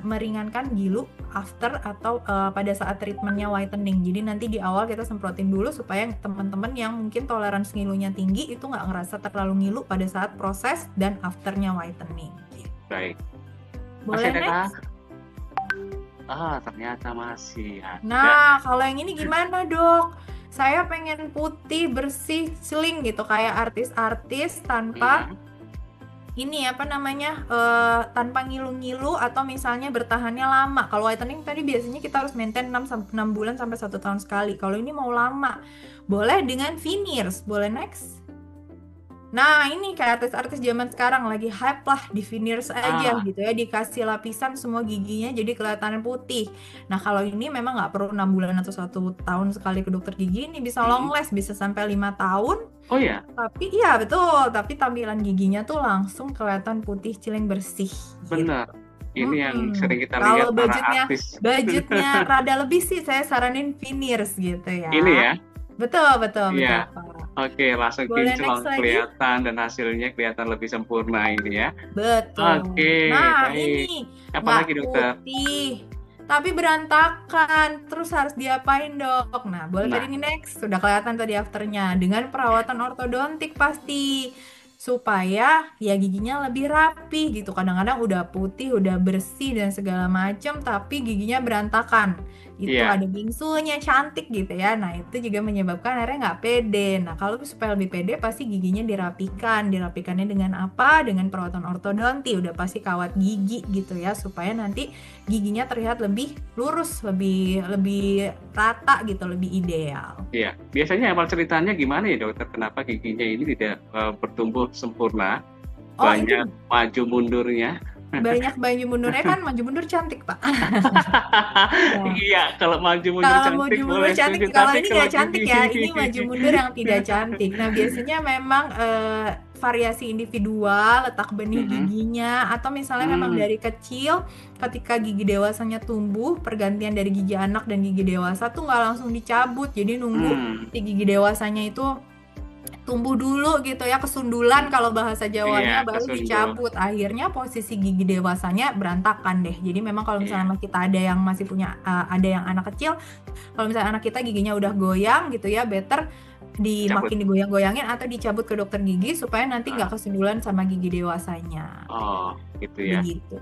S2: meringankan gilu after atau pada saat treatmentnya whitening. Jadi nanti di awal kita semprotin dulu supaya teman-teman yang mungkin toleransi ngilunya tinggi itu nggak ngerasa terlalu ngilu pada saat proses dan afternya whitening.
S1: Baik.
S2: Boleh
S1: Masih ada
S2: next?
S1: Ternyata masih ada.
S2: Nah, kalau yang ini gimana, Dok? Saya pengen putih, bersih, celing gitu kayak artis-artis tanpa ini apa namanya tanpa ngilu-ngilu atau misalnya bertahannya lama. Kalau whitening tadi biasanya kita harus maintain 6 bulan sampai 1 tahun sekali. Kalau ini mau lama, boleh dengan veneers. Boleh next? Nah, ini kayak artis-artis zaman sekarang lagi hype lah, di veneers aja gitu ya, dikasih lapisan semua giginya jadi kelihatan putih. Nah, kalau ini memang nggak perlu 6 bulan atau 1 tahun sekali ke dokter gigi, ini bisa long last, bisa sampai 5 tahun.
S1: Oh ya?
S2: Tapi iya betul, tapi tampilan giginya tuh langsung kelihatan putih, ciling, bersih.
S1: Benar. Ini yang sering kita
S2: Kalau
S1: lihat para artis.
S2: budgetnya rada lebih sih, saya saranin veneers gitu ya.
S1: Ini ya?
S2: Betul.
S1: Iya. Oke, langsung
S2: Boleh
S1: kinclong
S2: next lagi?
S1: kelihatan dan hasilnya kelihatan lebih sempurna ini ya.
S2: Betul.
S1: Oke,
S2: Nah,
S1: baik.
S2: ini
S1: Apa
S2: nggak
S1: lagi, dokter?
S2: putih, tapi berantakan. Terus harus diapain, Dok? Nah, boleh
S1: Nah.
S2: tadi ini next. Sudah kelihatan tadi afternya. Dengan perawatan ortodontik pasti. Supaya ya giginya lebih rapi gitu. Kadang-kadang udah putih, udah bersih dan segala macam, tapi giginya berantakan. Itu
S1: Iya.
S2: ada bingsunya cantik gitu ya. Nah, itu juga menyebabkan akhirnya nggak pede. Nah, kalau supaya lebih pede pasti giginya dirapikan. Dirapikannya dengan apa? Dengan perawatan ortodonti. Udah pasti kawat gigi gitu ya, supaya nanti giginya terlihat lebih lurus, lebih rata gitu, lebih ideal.
S1: Iya. Biasanya awal ceritanya gimana ya, dokter? Kenapa giginya ini tidak bertumbuh sempurna?
S2: Oh,
S1: Banyak maju mundurnya.
S2: Banyak maju mundurnya kan, maju mundur cantik, Pak.
S1: Iya, kalau maju mundur
S2: Kalau
S1: cantik
S2: maju mundur
S1: boleh
S2: cantik,
S1: setuju,
S2: kalau
S1: tapi
S2: ini
S1: kalau
S2: nggak cantik
S1: gigi.
S2: ya, ini maju mundur yang tidak cantik. Nah, biasanya memang variasi individual, letak benih giginya, atau misalnya memang dari kecil, ketika gigi dewasanya tumbuh, pergantian dari gigi anak dan gigi dewasa tuh nggak langsung dicabut, jadi nunggu si gigi dewasanya itu tumbuh dulu gitu ya, kesundulan kalau bahasa Jawanya, baru
S1: kesundul.
S2: dicabut. Akhirnya posisi gigi dewasanya berantakan deh. Jadi memang kalau misalnya kita ada yang masih punya ada yang anak kecil, kalau misalnya anak kita giginya udah goyang gitu ya, better makin digoyang-goyangin atau dicabut ke dokter gigi supaya nanti nggak kesundulan sama gigi dewasanya.
S1: Oh, gitu ya.
S2: Begitu.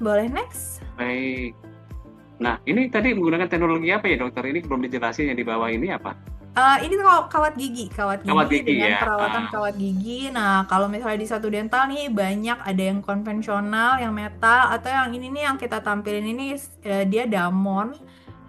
S2: Boleh next?
S1: Baik. Nah, ini tadi menggunakan teknologi apa ya, dokter? Ini belum dijelasin, yang di bawah ini apa?
S2: Ini kawat gigi dengan
S1: ya.
S2: perawatan kawat gigi. Nah, kalau misalnya di Satu Dental nih banyak, ada yang konvensional, yang metal, atau yang ini nih yang kita tampilin ini dia Damon.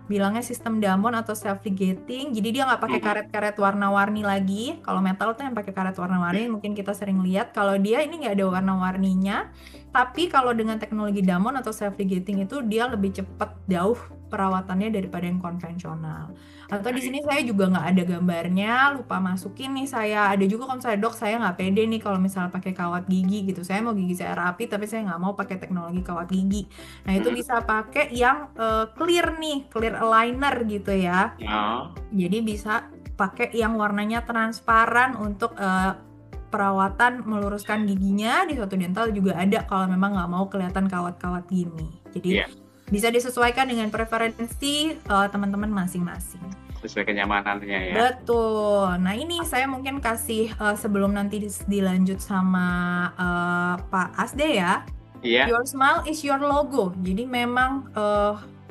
S2: Bilangnya sistem Damon atau self ligating. Jadi dia nggak pakai karet-karet warna-warni lagi. Kalau metal tuh yang pakai karet warna-warni, mungkin kita sering lihat. Kalau dia ini nggak ada warna-warninya. Tapi kalau dengan teknologi Damon atau self ligating itu dia lebih cepat jauh perawatannya daripada yang konvensional. Atau di sini saya juga nggak ada gambarnya, lupa masukin nih saya. Ada juga kalau misalnya, dok saya nggak pede nih kalau misalnya pakai kawat gigi gitu. Saya mau gigi saya rapi tapi saya nggak mau pakai teknologi kawat gigi. Nah itu bisa pakai yang clear nih, clear aligner gitu ya. Jadi bisa pakai yang warnanya transparan untuk perawatan meluruskan giginya. Di Satu Dental juga ada kalau memang nggak mau kelihatan kawat-kawat gini. Jadi bisa disesuaikan dengan preferensi teman-teman masing-masing.
S1: Sesuai kenyamanannya ya.
S2: Betul. Nah ini saya mungkin kasih sebelum nanti dilanjut sama Pak Asde ya. Your smile is your logo. Jadi memang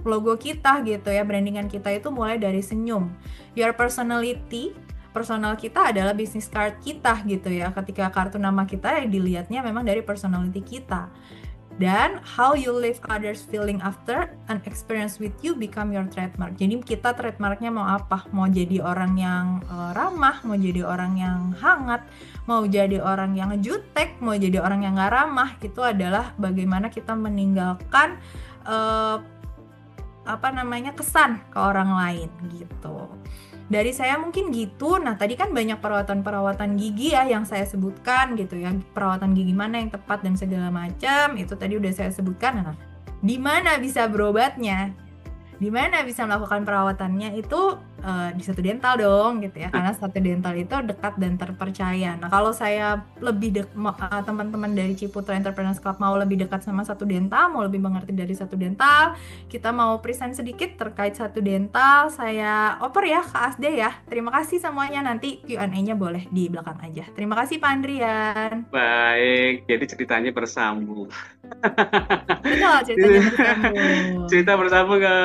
S2: logo kita gitu ya, brandingan kita itu mulai dari senyum. Your personality, personal kita adalah business card kita gitu ya. Ketika kartu nama kita dilihatnya memang dari personality kita. Dan how you leave others feeling after an experience with you become your trademark. Jadi kita trademarknya mau apa? Mau jadi orang yang ramah, mau jadi orang yang hangat, mau jadi orang yang jutek, mau jadi orang yang gak ramah. Itu adalah bagaimana kita meninggalkan kesan ke orang lain gitu. Dari saya mungkin gitu. Nah tadi kan banyak perawatan gigi ya yang saya sebutkan gitu ya, perawatan gigi mana yang tepat dan segala macam itu tadi udah saya sebutkan. Nah, di mana bisa berobatnya, di mana bisa melakukan perawatannya itu di Satu Dental dong gitu ya, karena Satu Dental itu dekat dan terpercaya. Nah kalau saya teman-teman dari Ciputra Entrepreneurs Club mau lebih dekat sama Satu Dental, mau lebih mengerti dari Satu Dental, kita mau present sedikit terkait Satu Dental, saya oper ya ke Asde ya. Terima kasih semuanya, nanti Q&A-nya boleh di belakang aja. Terima kasih Pak Andrian.
S1: Baik, jadi ceritanya bersambung.
S2: Betul, ceritanya bersambung.
S1: Cerita bersambung ke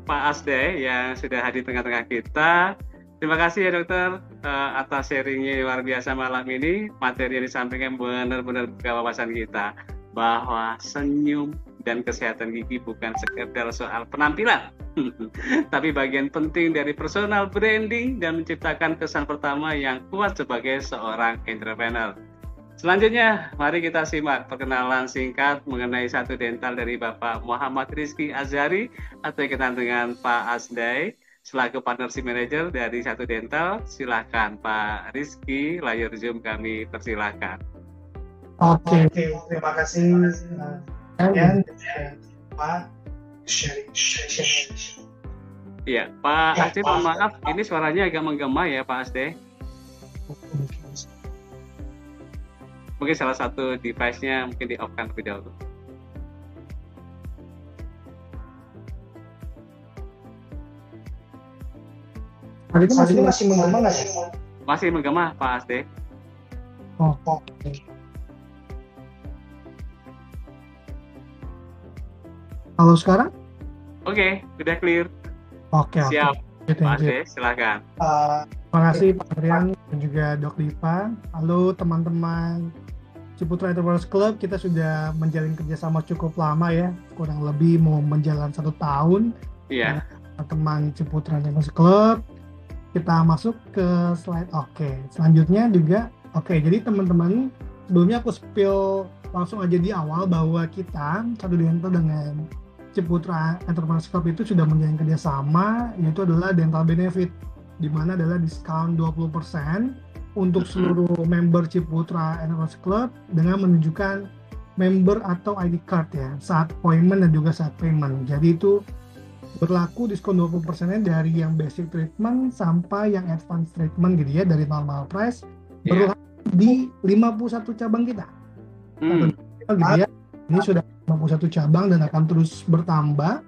S1: Pak Asde yang sudah hadir tengah-tengah kita. Terima kasih ya dokter atas sharingnya luar biasa malam ini. Materi yang disampaikan benar-benar buka wawasan kita bahwa senyum dan kesehatan gigi bukan sekedar soal penampilan, tapi bagian penting dari personal branding dan menciptakan kesan pertama yang kuat sebagai seorang entrepreneur. Selanjutnya, mari kita simak perkenalan singkat mengenai Satu Dental dari Bapak Muhammad Rizky Azhari atau dikenal dengan Pak Asday selaku Partnership Manager dari Satu Dental. Silakan Pak Rizky, layar Zoom kami persilakan.
S3: Oke, terima kasih dan Pak sharing.
S1: Iya, Pak Asday, mohon maaf, ini suaranya agak menggema ya Pak Asday. Mungkin salah satu device-nya mungkin di-off-kan lebih dahulu.
S3: Saat ini masih menggema nggak ya?
S1: Masih menggema Pak Asday.
S3: Oke. Halo sekarang?
S1: Oke, udah clear.
S3: Oke.
S1: Siap, Pak Asday, silakan.
S3: Terima kasih Pak Adrian dan juga Dok Dipa. Halo teman-teman Ciputra Entrepreneurs Club, kita sudah menjalin kerjasama cukup lama ya, kurang lebih mau menjalan 1 tahun.
S1: Iya.
S3: Teman Ciputra Entrepreneurs Club, kita masuk ke slide. Oke, selanjutnya juga. Oke, jadi teman-teman, sebelumnya aku spill langsung aja di awal bahwa kita Satu Dental dengan Ciputra Entrepreneurs Club itu sudah menjalin kerjasama, yaitu adalah dental benefit, di mana adalah diskon 20% untuk seluruh member Ciputra Entrepreneurs Club dengan menunjukkan member atau ID card ya saat appointment dan juga saat payment. Jadi itu berlaku diskon 20%-nya dari yang basic treatment sampai yang advanced treatment gitu ya, dari normal price berlaku di 51 cabang kita. Gitu ya. Ini sudah 51 cabang dan akan terus bertambah.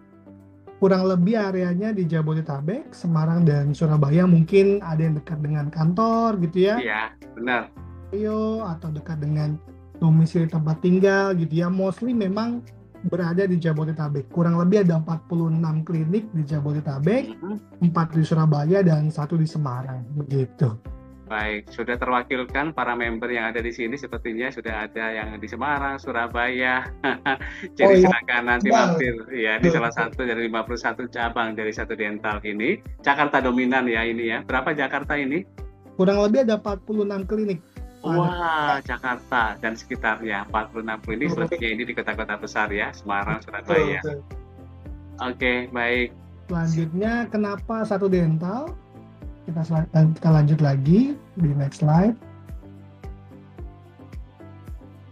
S3: Kurang lebih areanya di Jabodetabek, Semarang, dan Surabaya. Mungkin ada yang dekat dengan kantor gitu ya.
S1: Iya, benar.
S3: Atau dekat dengan domisili tempat tinggal gitu ya. Mostly memang berada di Jabodetabek. Kurang lebih ada 46 klinik di Jabodetabek, 4 di Surabaya, dan 1 di Semarang. Begitu.
S1: Baik, sudah terwakilkan para member yang ada di sini, sepertinya sudah ada yang di Semarang, Surabaya. Jadi silakan nanti mampir ya di salah satu dari 51 cabang dari Satu Dental ini. Jakarta dominan ya ini ya. Berapa Jakarta ini?
S3: Kurang lebih ada 46 klinik.
S1: Wah, Jakarta dan sekitarnya 46 klinik, selebihnya ini di kota-kota besar ya, Semarang, Surabaya. Oke, baik.
S3: Selanjutnya, kenapa Satu Dental? Kita lanjut lagi di next slide.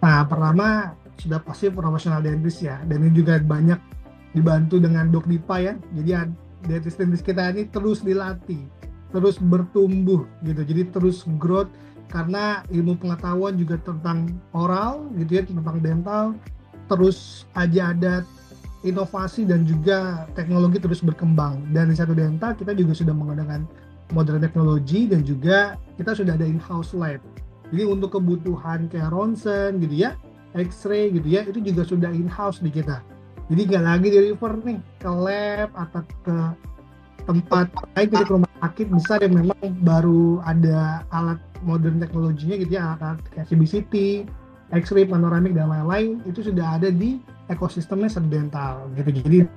S3: Nah, pertama sudah pasti profesional dentist ya, dan ini juga banyak dibantu dengan Dok Dipa ya. Jadi dentist kita ini terus dilatih, terus bertumbuh gitu. Jadi terus growth karena ilmu pengetahuan juga tentang oral gitu ya, tentang dental terus aja ada inovasi dan juga teknologi terus berkembang. Dan di Satu Dental kita juga sudah menggunakan modern teknologi dan juga kita sudah ada in-house lab. Jadi untuk kebutuhan kayak ronsen gitu ya, X-ray gitu ya, itu juga sudah in-house di kita. Jadi nggak lagi di refer nih ke lab atau ke tempat lain, ke rumah sakit besar yang memang baru ada alat modern teknologinya gitu ya, alat kayak CBCT, X-ray, panoramik dan lain-lain, itu sudah ada di ekosistemnya Satu Dental gitu. Jadi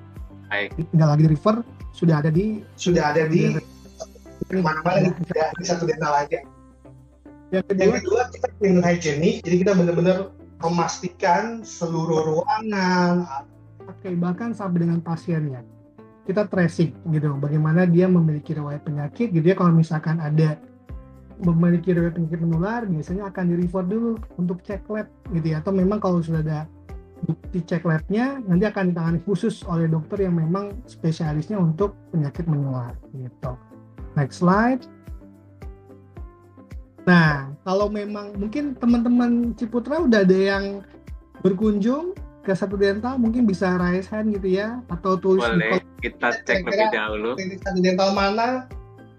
S3: nggak lagi di refer, sudah ada di mana-mana di Satu Dental aja. Yang kedua kita clean hygienic, jadi kita benar-benar memastikan seluruh ruangan, bahkan sampai dengan pasiennya. Kita tracing gitu, bagaimana dia memiliki riwayat penyakit gitu ya. Kalau misalkan ada memiliki riwayat penyakit menular, biasanya akan di-refer dulu untuk cek lab gitu ya. Atau memang kalau sudah ada bukti cek labnya nanti akan ditangani khusus oleh dokter yang memang spesialisnya untuk penyakit menular gitu. Next slide. Nah, kalau memang mungkin teman-teman Ciputra udah ada yang berkunjung ke Satu Dental, mungkin bisa raise hand gitu ya, atau tulis di
S1: Boleh
S3: kolom
S1: kita cek lebih dahulu.
S3: klinik Satu Dental mana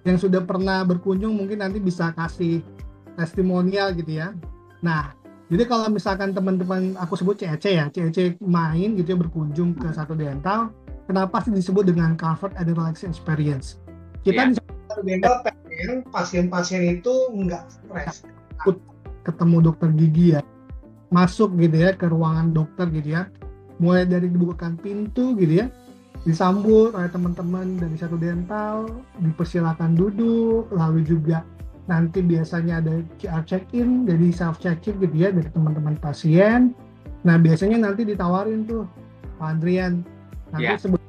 S3: yang sudah pernah berkunjung, mungkin nanti bisa kasih testimonial gitu ya. Nah, jadi kalau misalkan teman-teman, aku sebut CEC ya, CEC main gitu ya, berkunjung ke Satu Dental, kenapa sih disebut dengan Covered Adult Experience? Kita di Satu Dental pengen pasien-pasien itu nggak stres, ketemu dokter gigi ya, masuk gitu ya ke ruangan dokter gitu ya, mulai dari dibukakan pintu gitu ya, disambut oleh teman-teman dari Satu Dental, dipersilakan duduk, lalu juga nanti biasanya ada QR check-in, jadi self check-in gitu ya dari teman-teman pasien. Nah biasanya nanti ditawarin tuh Pak Andrian, nanti sebelum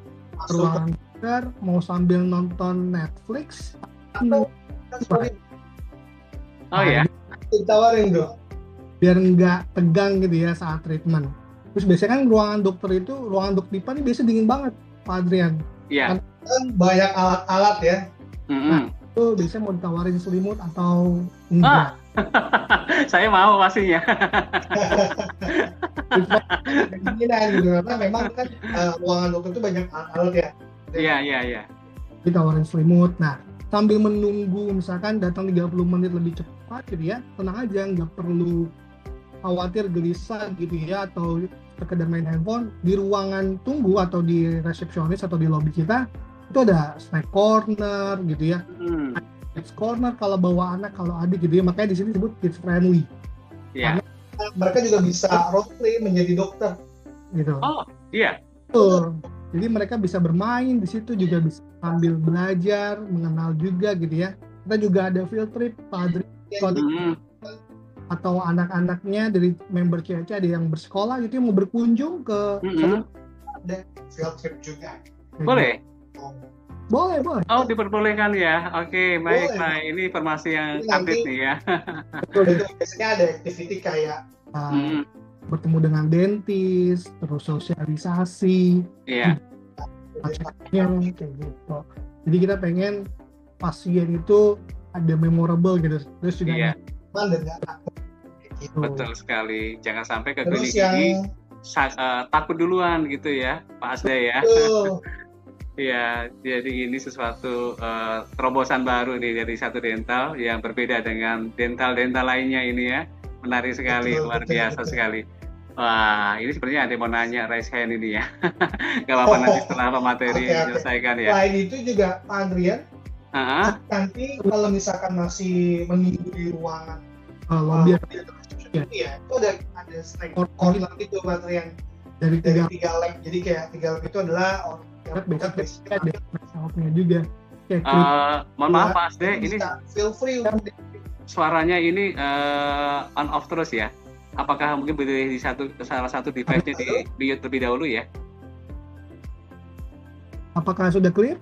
S3: ruangan dokter mau sambil nonton Netflix atau ditawarin tuh biar nggak tegang gitu ya saat treatment. Terus biasanya kan ruangan dokter itu, ruangan Dokdipa ini biasa dingin banget Pak Adrian.
S1: Iya.
S3: Kan banyak alat-alat ya. Nah, itu biasanya mau ditawarin selimut atau enggak?
S1: Saya mau pastinya.
S3: Gitu, karena memang kan ruangan dokter itu banyak alat ya.
S1: Iya.
S3: Ditawarin selimut. Nah, sambil menunggu misalkan datang 30 menit lebih cepat gitu ya, tenang aja, nggak perlu khawatir gelisah gitu ya atau sekedar main handphone. Di ruangan tunggu atau di resepsionis atau di lobby kita itu ada snack corner gitu ya. Kids corner kalau bawa anak, kalau adik gitu ya, makanya di sini disebut kids friendly.
S1: Iya.
S3: Mereka juga bisa role play menjadi dokter gitu.
S1: Oh, iya.
S3: Betul. Jadi mereka bisa bermain di situ, juga bisa sambil belajar, mengenal juga gitu ya. Kita juga ada field trip, Padri atau anak-anaknya dari member CEC ada yang bersekolah gitu yang mau berkunjung ke ada field trip juga.
S1: Boleh.
S3: Boleh.
S1: Oh, diperbolehkan ya. Oke, baik. Nah, ini informasi yang update nih ya.
S3: Betul, itu biasanya ada activity kayak bertemu dengan dentis, terus sosialisasi.
S1: Iya.
S3: Kayak gitu. Jadi kita pengen pasien itu ada memorable gitu. Terus juga nyaman dan nggak takut. Gitu.
S1: Betul sekali. Jangan sampai ke klinik gigi takut duluan gitu ya, Pak Asda ya. Ya, jadi ini sesuatu terobosan baru nih dari Satu Dental yang berbeda dengan dental-dental lainnya ini ya. Menarik sekali, luar biasa sekali. Wah, ini sebenarnya ada yang mau nanya raise hand ini ya. Gak apa-apa nanti setelah materi diselesaikan ya.
S3: Selain itu juga Pak Andrian, nanti kalau misalkan masih menunggu di ruangan lobby ya, itu ada snack corner gitu Pak Andrian dari tiga lab. Jadi kayak 3 lab itu adalah ada juga.
S1: Mohon maaf Pak Asde, ini
S3: feel free.
S1: Suaranya ini on off terus ya. Apakah mungkin boleh di salah satu device-nya di mute terlebih dahulu ya? Apakah sudah clear?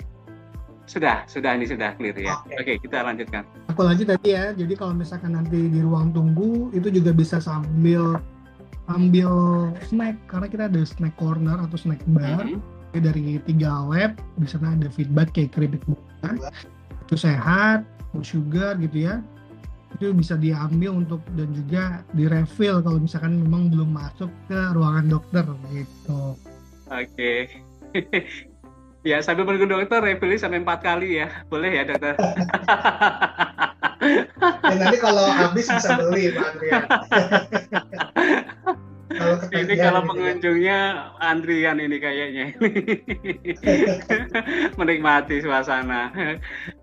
S1: Sudah ini sudah clear ya. Oke, kita lanjutkan.
S3: Aku lanjut tadi ya. Jadi kalau misalkan nanti di ruang tunggu itu juga bisa sambil ambil snack, karena kita ada snack corner atau snack bar dari 3 lab. Di sana ada feedback kayak keripik buah, itu sehat, no sugar gitu ya. Itu bisa diambil untuk dan juga direfill kalau misalkan memang belum masuk ke ruangan dokter gitu.
S1: Oke. Ya, sambil menunggu dokter refill sampai 4 kali ya. Boleh ya, dokter?
S3: Dan nanti kalau habis bisa beli, Pak Andrian.
S1: Ini kalau pengunjungnya Andrian ini kayaknya. Menikmati suasana.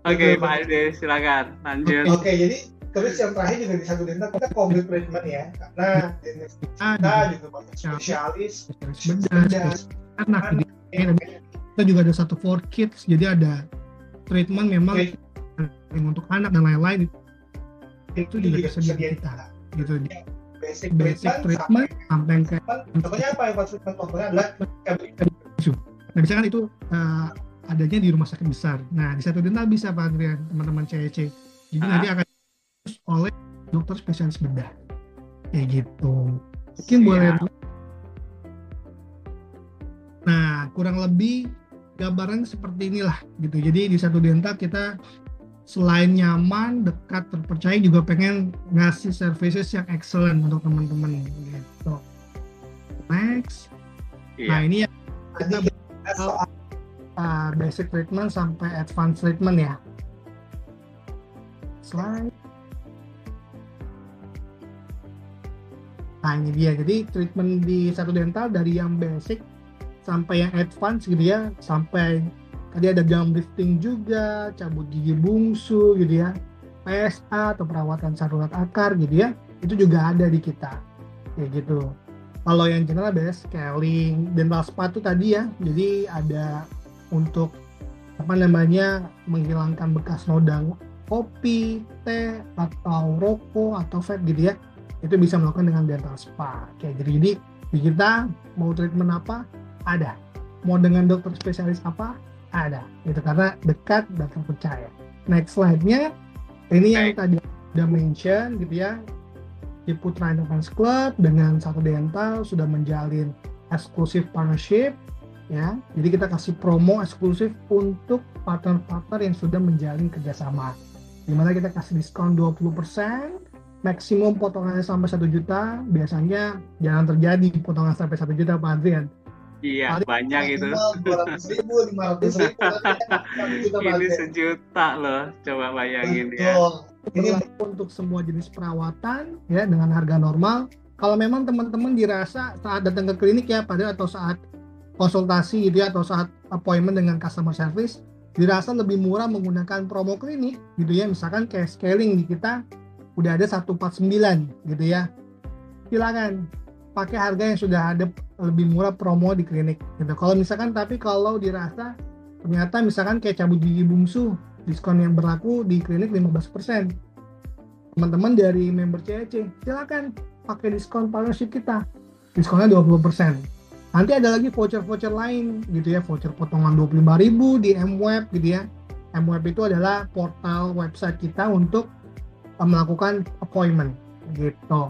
S1: Oke, Pak Ade, silakan lanjut.
S3: Oke, jadi terus yang terakhir juga di Satu Dental kita complete treatment ya, karena dentist kita juga banyak spesialis bedah, anak. Kita juga ada satu for kids, jadi ada treatment memang untuk anak dan lain-lain itu juga disediakan kita gitu. Basic treatment sampai ke contohnya apa yang contohnya adalah nah misalkan itu adanya di rumah sakit besar. Nah di Satu Dental bisa Pak Andrian, teman-teman CEC, jadi nanti akan oleh dokter spesialis bedah kayak gitu. Mungkin boleh Nah, kurang lebih gambaran seperti inilah gitu. Jadi di Satu Dental kita selain nyaman, dekat, terpercaya juga pengen ngasih services yang excellent untuk teman-teman gitu. Next. Nah, ini yang kita
S4: soal
S3: basic treatment sampai advanced treatment ya. Slide. Nah, ini dia. Jadi treatment di Satu Dental dari yang basic sampai yang advance gitu ya, sampai tadi ada gum lifting juga, cabut gigi bungsu gitu ya, PSA atau perawatan saluran akar gitu ya, itu juga ada di kita kayak gitu. Kalau yang general biasanya scaling, dental spa tuh tadi ya, jadi ada untuk menghilangkan bekas noda kopi, teh atau rokok atau vape gitu ya, itu bisa melakukan dengan dental spa kayak gitu. Jadi di kita mau treatment apa ada, mau dengan dokter spesialis apa ada, gitu, karena dekat dan terpercaya. Next slide-nya, ini yang tadi udah mention gitu ya, Ciputra Enterprise Club dengan Satu Dental sudah menjalin eksklusif partnership ya, jadi kita kasih promo eksklusif untuk partner-partner yang sudah menjalin kerjasama, dimana kita kasih diskon 20%, maksimum potongannya sampai 1 juta, biasanya jangan terjadi potongan sampai 1 juta Pak Adrian.
S1: Iya, banyak itu.
S4: 200.000, 500.000.
S1: Ini 1 juta loh, coba bayangin ya.
S3: Ini untuk semua jenis perawatan ya dengan harga normal. Kalau memang teman-teman dirasa saat datang ke klinik ya, pada atau saat konsultasi gitu ya, atau saat appointment dengan customer service, dirasa lebih murah menggunakan promo klinik gitu ya, misalkan kayak scaling di kita udah ada 149 gitu ya, silakan pakai harga yang sudah ada lebih murah promo di klinik gitu. Kalau misalkan kalau dirasa ternyata misalkan kayak cabut gigi bungsu, diskon yang berlaku di klinik 15%. Teman-teman dari member CEC silakan pakai diskon partnership kita, diskonnya 20%. Nanti ada lagi voucher-voucher lain gitu ya, voucher potongan 25.000 di MWeb gitu ya. MWeb itu adalah portal website kita untuk melakukan appointment gitu.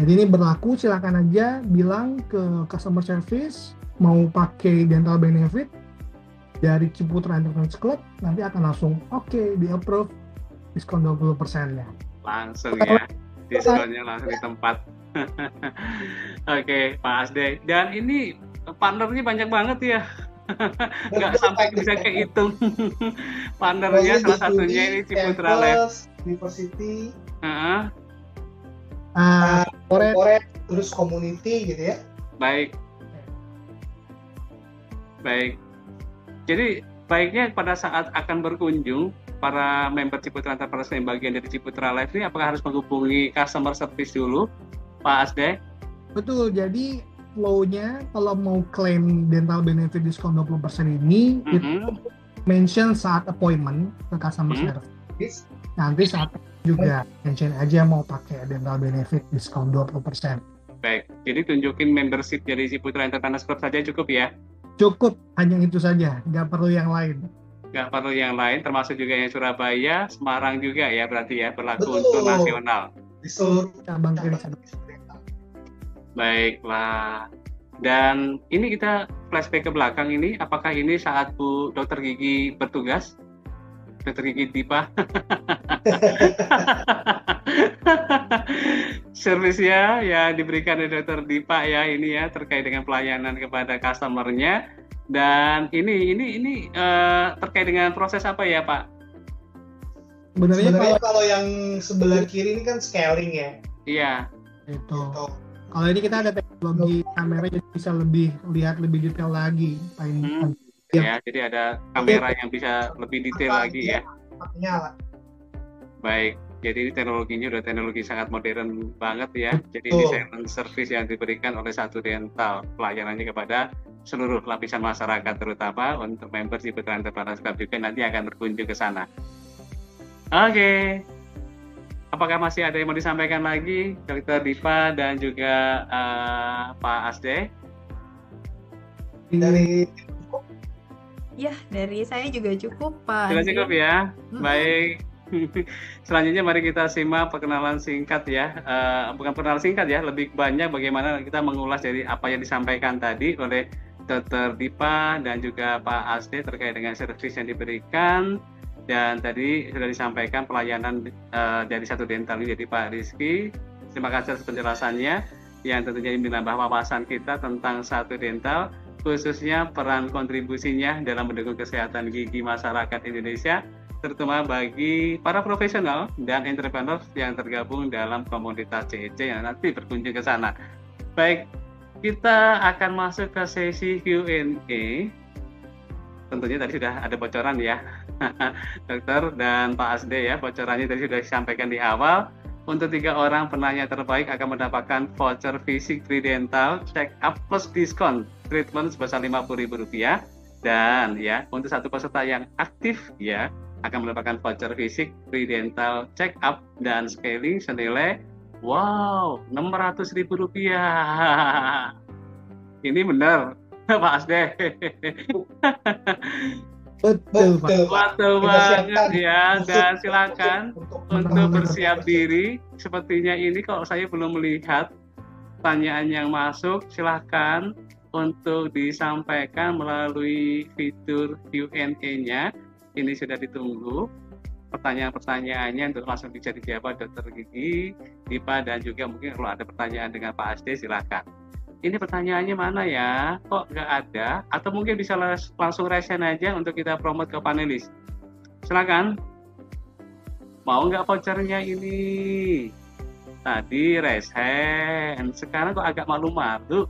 S3: Jadi ini berlaku, silakan aja bilang ke customer service mau pakai dental benefit dari Ciputra Enterprise Club, nanti akan langsung di approve diskon 20% ya.
S1: Langsung ya, diskonnya langsung di tempat. Oke, Pak Asde. Dan ini partnernya banyak banget ya. Nggak sampai bisa kehitung. Partnernya salah satunya ini Ciputra Lab
S4: University,
S3: corporate,
S4: terus community gitu ya.
S1: Baik. Jadi baiknya pada saat akan berkunjung para member Ciputra Enterprise yang bagian dari Ciputra Life ini, apakah harus menghubungi customer service dulu, Pak Asde?
S3: Betul. Jadi flow-nya kalau mau claim dental benefit diskon 20% ini, itu mention saat appointment ke customer service. Nanti saat juga mention aja mau pakai dental benefit diskon 20%.
S1: Baik, jadi tunjukin membership dari Ciputra Enterprise Club saja cukup ya?
S3: Cukup, hanya itu saja, nggak perlu yang lain.
S1: Nggak perlu yang lain, termasuk juga yang Surabaya, Semarang juga ya berarti ya, berlaku untuk nasional.
S4: Di seluruh
S3: cabang klinik.
S1: Baiklah. Dan ini kita flashback ke belakang ini, apakah ini saat Bu Dokter Gigi bertugas? Dokter Gigi Dipa. Servisnya ya diberikan oleh Dokter Dipa ya, ini ya terkait dengan pelayanan kepada customer-nya. Dan ini terkait dengan proses apa ya, Pak?
S4: Sebenarnya kalau yang sebelah kiri ini kan scaling ya.
S1: Iya.
S3: Itu. Kalau ini kita ada teknologi kamera jadi bisa lihat lebih detail lagi.
S1: Ya, jadi ada kamera yang bisa lebih detail lagi ya.
S4: Nyala.
S1: Baik, jadi ini teknologinya udah teknologi sangat modern banget ya. Jadi ini silent service yang diberikan oleh Satu Dental, pelayanannya kepada seluruh lapisan masyarakat, terutama untuk member Ciputra Enterprise Club juga nanti akan berkunjung ke sana. Oke. Apakah masih ada yang mau disampaikan lagi, Dr. Dipa dan juga Pak Asde?
S2: Dari saya juga cukup, Pak.
S1: Sudah cukup ya? Baik. Selanjutnya mari kita simak perkenalan singkat ya. Bukan perkenalan singkat ya, lebih banyak bagaimana kita mengulas dari apa yang disampaikan tadi oleh Dr. Dipa dan juga Pak Asde terkait dengan servis yang diberikan. Dan tadi sudah disampaikan pelayanan dari Satu Dental ini jadi Pak Rizky. Terima kasih atas penjelasannya yang tentunya menambah wawasan kita tentang Satu Dental, khususnya peran kontribusinya dalam mendukung kesehatan gigi masyarakat Indonesia, terutama bagi para profesional dan entrepreneur yang tergabung dalam komunitas CEC yang nanti berkunjung ke sana. Baik, kita akan masuk ke sesi Q&A. Tentunya tadi sudah ada bocoran ya, Dokter dan Pak Asde ya, bocorannya tadi sudah disampaikan di awal. Untuk 3 orang penanya terbaik akan mendapatkan voucher fisik Tridental check up plus diskon treatment sebesar Rp50.000. Dan ya, untuk 1 peserta yang aktif ya, akan mendapatkan voucher fisik Tridental check up dan scaling senilai Rp600.000. Ini benar, Pak Asde.
S3: Betul, Pak.
S1: Betul
S4: Kita
S1: banget
S4: siapkan
S1: ya, dan
S4: khusus
S1: silakan untuk bersiap diri. Sepertinya ini kalau saya belum melihat pertanyaan yang masuk, silakan untuk disampaikan melalui fitur Q&A-nya. Ini sudah ditunggu pertanyaan-pertanyaannya untuk langsung bisa dijawab Dr. Gigi, Dipa, dan juga mungkin kalau ada pertanyaan dengan Pak Asde silakan. Ini pertanyaannya mana ya? Kok nggak ada? Atau mungkin bisa langsung resen aja untuk kita promote ke panelis. Silakan. Mau nggak vouchernya ini? Tadi resen, sekarang kok agak malu-malu.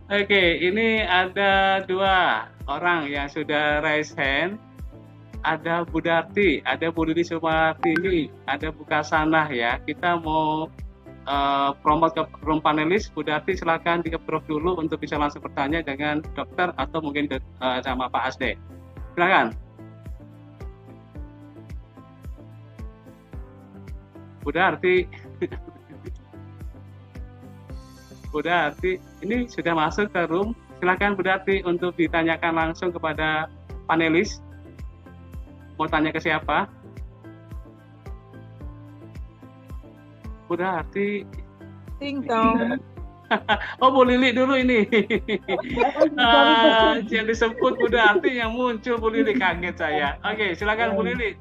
S1: Oke, ini ada 2 orang yang sudah raise hand. Ada Bu Darti, ada Bu Lili Sumartini, ada Bu Kasanah ya. Kita mau promote ke room panelis. Bu Darti silakan di-approve dulu untuk bisa langsung bertanya dengan dokter atau mungkin sama Pak Asde. Silakan. Bu Darti. Bu Darti, ini sudah masuk ke room. Silakan Bu Darti untuk ditanyakan langsung kepada panelis. Mau tanya ke siapa? Bu Darti.
S5: Ting dong.
S1: Oh, Bu Lili dulu ini. Yang disebut Bu Darti yang muncul Bu Lili, kaget saya. Oke, silakan Bu Lili.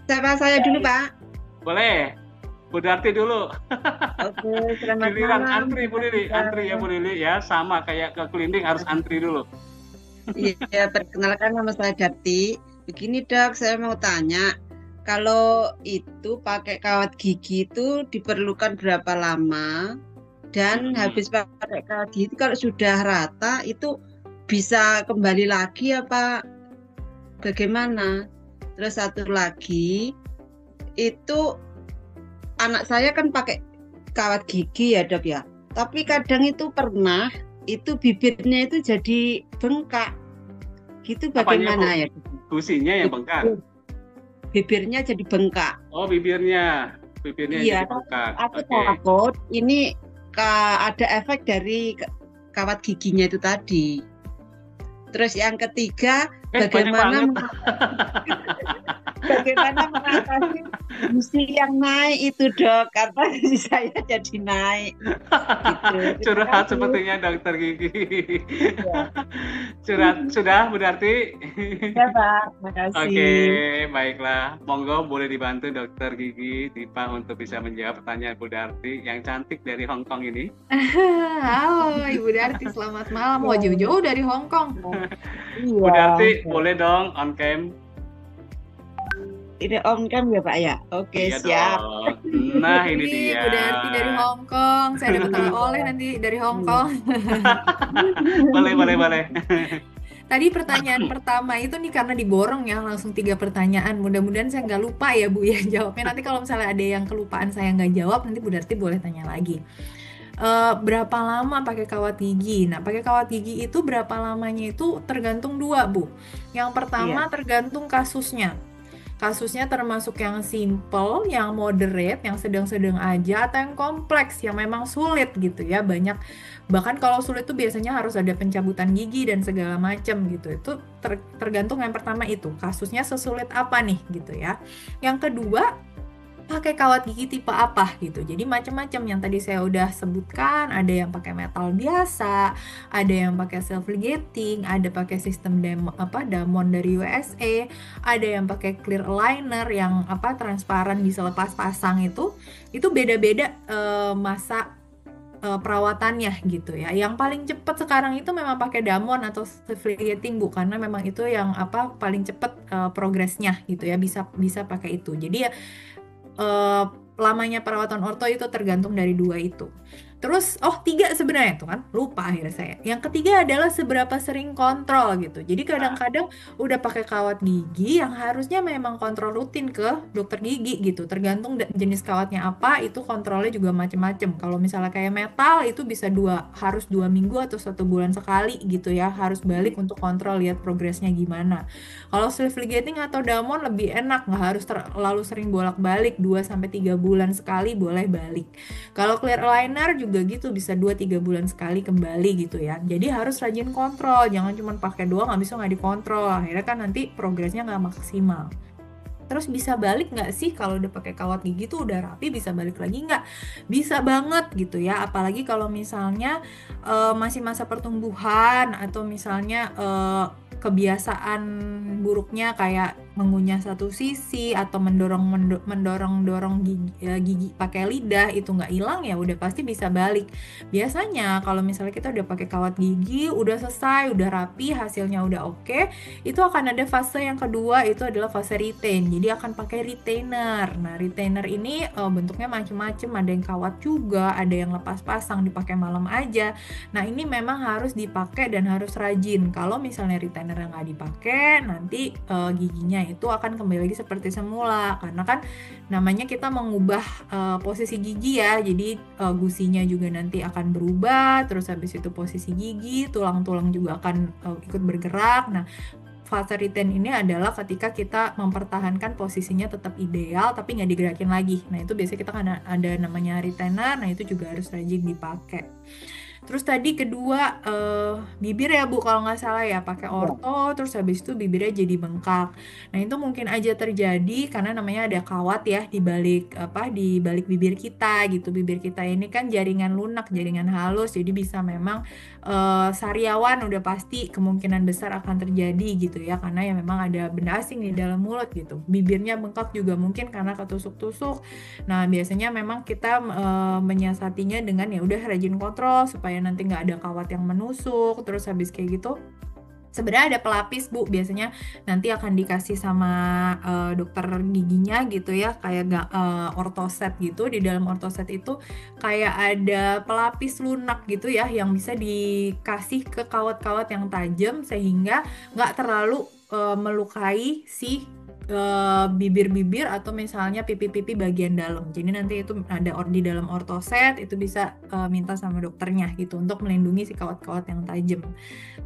S5: Siapa saya dulu, Pak?
S1: Boleh. Bu Darti dulu.
S5: Oke, selamat
S1: Giliran
S5: malam.
S1: antri Bu Lili, antri ya Bu Lili ya, sama kayak ke cleaning harus antri dulu.
S5: Iya, perkenalkan nama saya Darti. Begini Dok, saya mau tanya, kalau itu pakai kawat gigi itu diperlukan berapa lama? Dan habis pakai kawat gigi itu kalau sudah rata itu bisa kembali lagi apa bagaimana? Terus satu lagi, itu anak saya kan pakai kawat gigi ya Dok ya. Tapi kadang itu pernah itu bibirnya itu jadi bengkak. Gitu bagaimana ya?
S1: Gusinya yang bengkak.
S5: Bibirnya jadi bengkak.
S1: Oh, bibirnya
S5: Iya,
S1: jadi bengkak.
S5: aku
S1: Oke.
S5: takut ini ada efek dari kawat giginya itu tadi. Terus yang ketiga, bagaimana mengatasi gusi yang naik itu Dok, karena gusi saya jadi naik. Gitu.
S1: Curhat sepertinya Dokter Gigi. Ya. Curhat sudah Bu Darti?
S5: Ya Pak, makasih.
S1: Oke, baiklah. Monggo boleh dibantu Dokter Gigi Dipa untuk bisa menjawab pertanyaan Bu Darti yang cantik dari Hong Kong ini.
S2: Halo Ibu Darti, selamat malam. Wah, jauh-jauh dari Hong Kong.
S5: Iya.
S1: Bu Darti, boleh dong on cam.
S5: Ini on cam ya Pak ya? Oke,
S1: Iya
S5: siap.
S1: dong. Nah, ini dia.
S2: Bu Darti dari Hong Kong. Saya dapat oleh-oleh nanti dari Hong Kong.
S1: Boleh.
S2: Tadi pertanyaan pertama itu nih karena diborong ya langsung 3 pertanyaan. Mudah-mudahan saya nggak lupa ya Bu ya jawabnya. Nanti kalau misalnya ada yang kelupaan saya nggak jawab, nanti Bu Darti boleh tanya lagi. Berapa lama pakai kawat gigi? Nah, pakai kawat gigi itu berapa lamanya itu tergantung 2 Bu. Yang pertama tergantung kasusnya. Kasusnya termasuk yang simple, yang moderate, yang sedang-sedang aja, atau yang kompleks, yang memang sulit gitu ya. Banyak, bahkan kalau sulit itu biasanya harus ada pencabutan gigi dan segala macam gitu. Itu tergantung yang pertama itu, kasusnya sesulit apa nih gitu ya. Yang kedua, pakai kawat gigi tipe apa gitu. Jadi macam-macam yang tadi saya udah sebutkan, ada yang pakai metal biasa, ada yang pakai self ligating, ada pakai sistem Damon dari USA, ada yang pakai clear aligner yang transparan bisa lepas pasang. Itu beda-beda masa perawatannya gitu ya. Yang paling cepat sekarang itu memang pakai Damon atau self ligating Bu, karena memang itu yang paling cepat progresnya gitu ya, bisa pakai itu. Jadi ya lamanya perawatan orto itu tergantung dari dua itu. Terus, tiga sebenarnya tuh kan, lupa akhirnya saya. Yang ketiga adalah seberapa sering kontrol gitu. Jadi kadang-kadang udah pakai kawat gigi yang harusnya memang kontrol rutin ke dokter gigi gitu. Tergantung jenis kawatnya apa, itu kontrolnya juga macem-macem. Kalau misalnya kayak metal itu bisa harus 2 minggu atau 1 bulan sekali gitu ya. Harus balik untuk kontrol, lihat progresnya gimana. Kalau self ligating atau Damon lebih enak, nggak harus terlalu sering bolak-balik, 2-3 bulan sekali boleh balik. Kalau clear aligner juga gitu, bisa 2-3 bulan sekali kembali gitu ya. Jadi harus rajin kontrol, jangan cuma pakai doang habis itu nggak dikontrol. Akhirnya kan nanti progresnya nggak maksimal. Terus bisa balik nggak sih kalau udah pakai kawat gigi tuh udah rapi, bisa balik lagi nggak? Bisa banget gitu ya. Apalagi kalau misalnya masih masa pertumbuhan atau misalnya kebiasaan buruknya kayak mengunyah satu sisi atau mendorong gigi pakai lidah itu nggak hilang, ya udah pasti bisa balik. Biasanya kalau misalnya kita udah pakai kawat gigi, udah selesai, udah rapi, hasilnya udah oke, itu akan ada fase yang kedua, itu adalah fase retain. Jadi akan pakai retainer. Nah, retainer ini bentuknya macam-macam, ada yang kawat juga, ada yang lepas pasang dipakai malam aja. Nah, ini memang harus dipakai dan harus rajin. Kalau misalnya retainer yang nggak dipakai, nanti giginya itu akan kembali lagi seperti semula, karena kan namanya kita mengubah posisi gigi ya. Jadi gusinya juga nanti akan berubah, terus habis itu posisi gigi, tulang-tulang juga akan ikut bergerak. Nah, fase retain ini adalah ketika kita mempertahankan posisinya tetap ideal tapi nggak digerakin lagi. Nah, itu biasanya kita kan ada namanya retainer. Nah, itu juga harus rajin dipakai. Terus tadi kedua bibir ya Bu, kalau nggak salah ya, pakai orto, terus habis itu bibirnya jadi bengkak. Nah, itu mungkin aja terjadi karena namanya ada kawat ya di balik bibir kita gitu. Bibir kita ini kan jaringan lunak, jaringan halus, jadi bisa memang sariawan udah pasti kemungkinan besar akan terjadi gitu ya, karena ya memang ada benda asing di dalam mulut gitu. Bibirnya bengkak juga mungkin karena ketusuk-tusuk. Nah, biasanya memang kita menyiasatinya dengan ya udah rajin kontrol supaya nanti nggak ada kawat yang menusuk. Terus habis kayak gitu sebenarnya ada pelapis Bu, biasanya nanti akan dikasih sama dokter giginya gitu ya, kayak ortoset gitu. Di dalam ortoset itu kayak ada pelapis lunak gitu ya, yang bisa dikasih ke kawat-kawat yang tajam sehingga nggak terlalu melukai si bibir-bibir atau misalnya pipi-pipi bagian dalam. Jadi nanti itu ada di dalam ortoset, itu bisa minta sama dokternya gitu untuk melindungi si kawat-kawat yang tajam.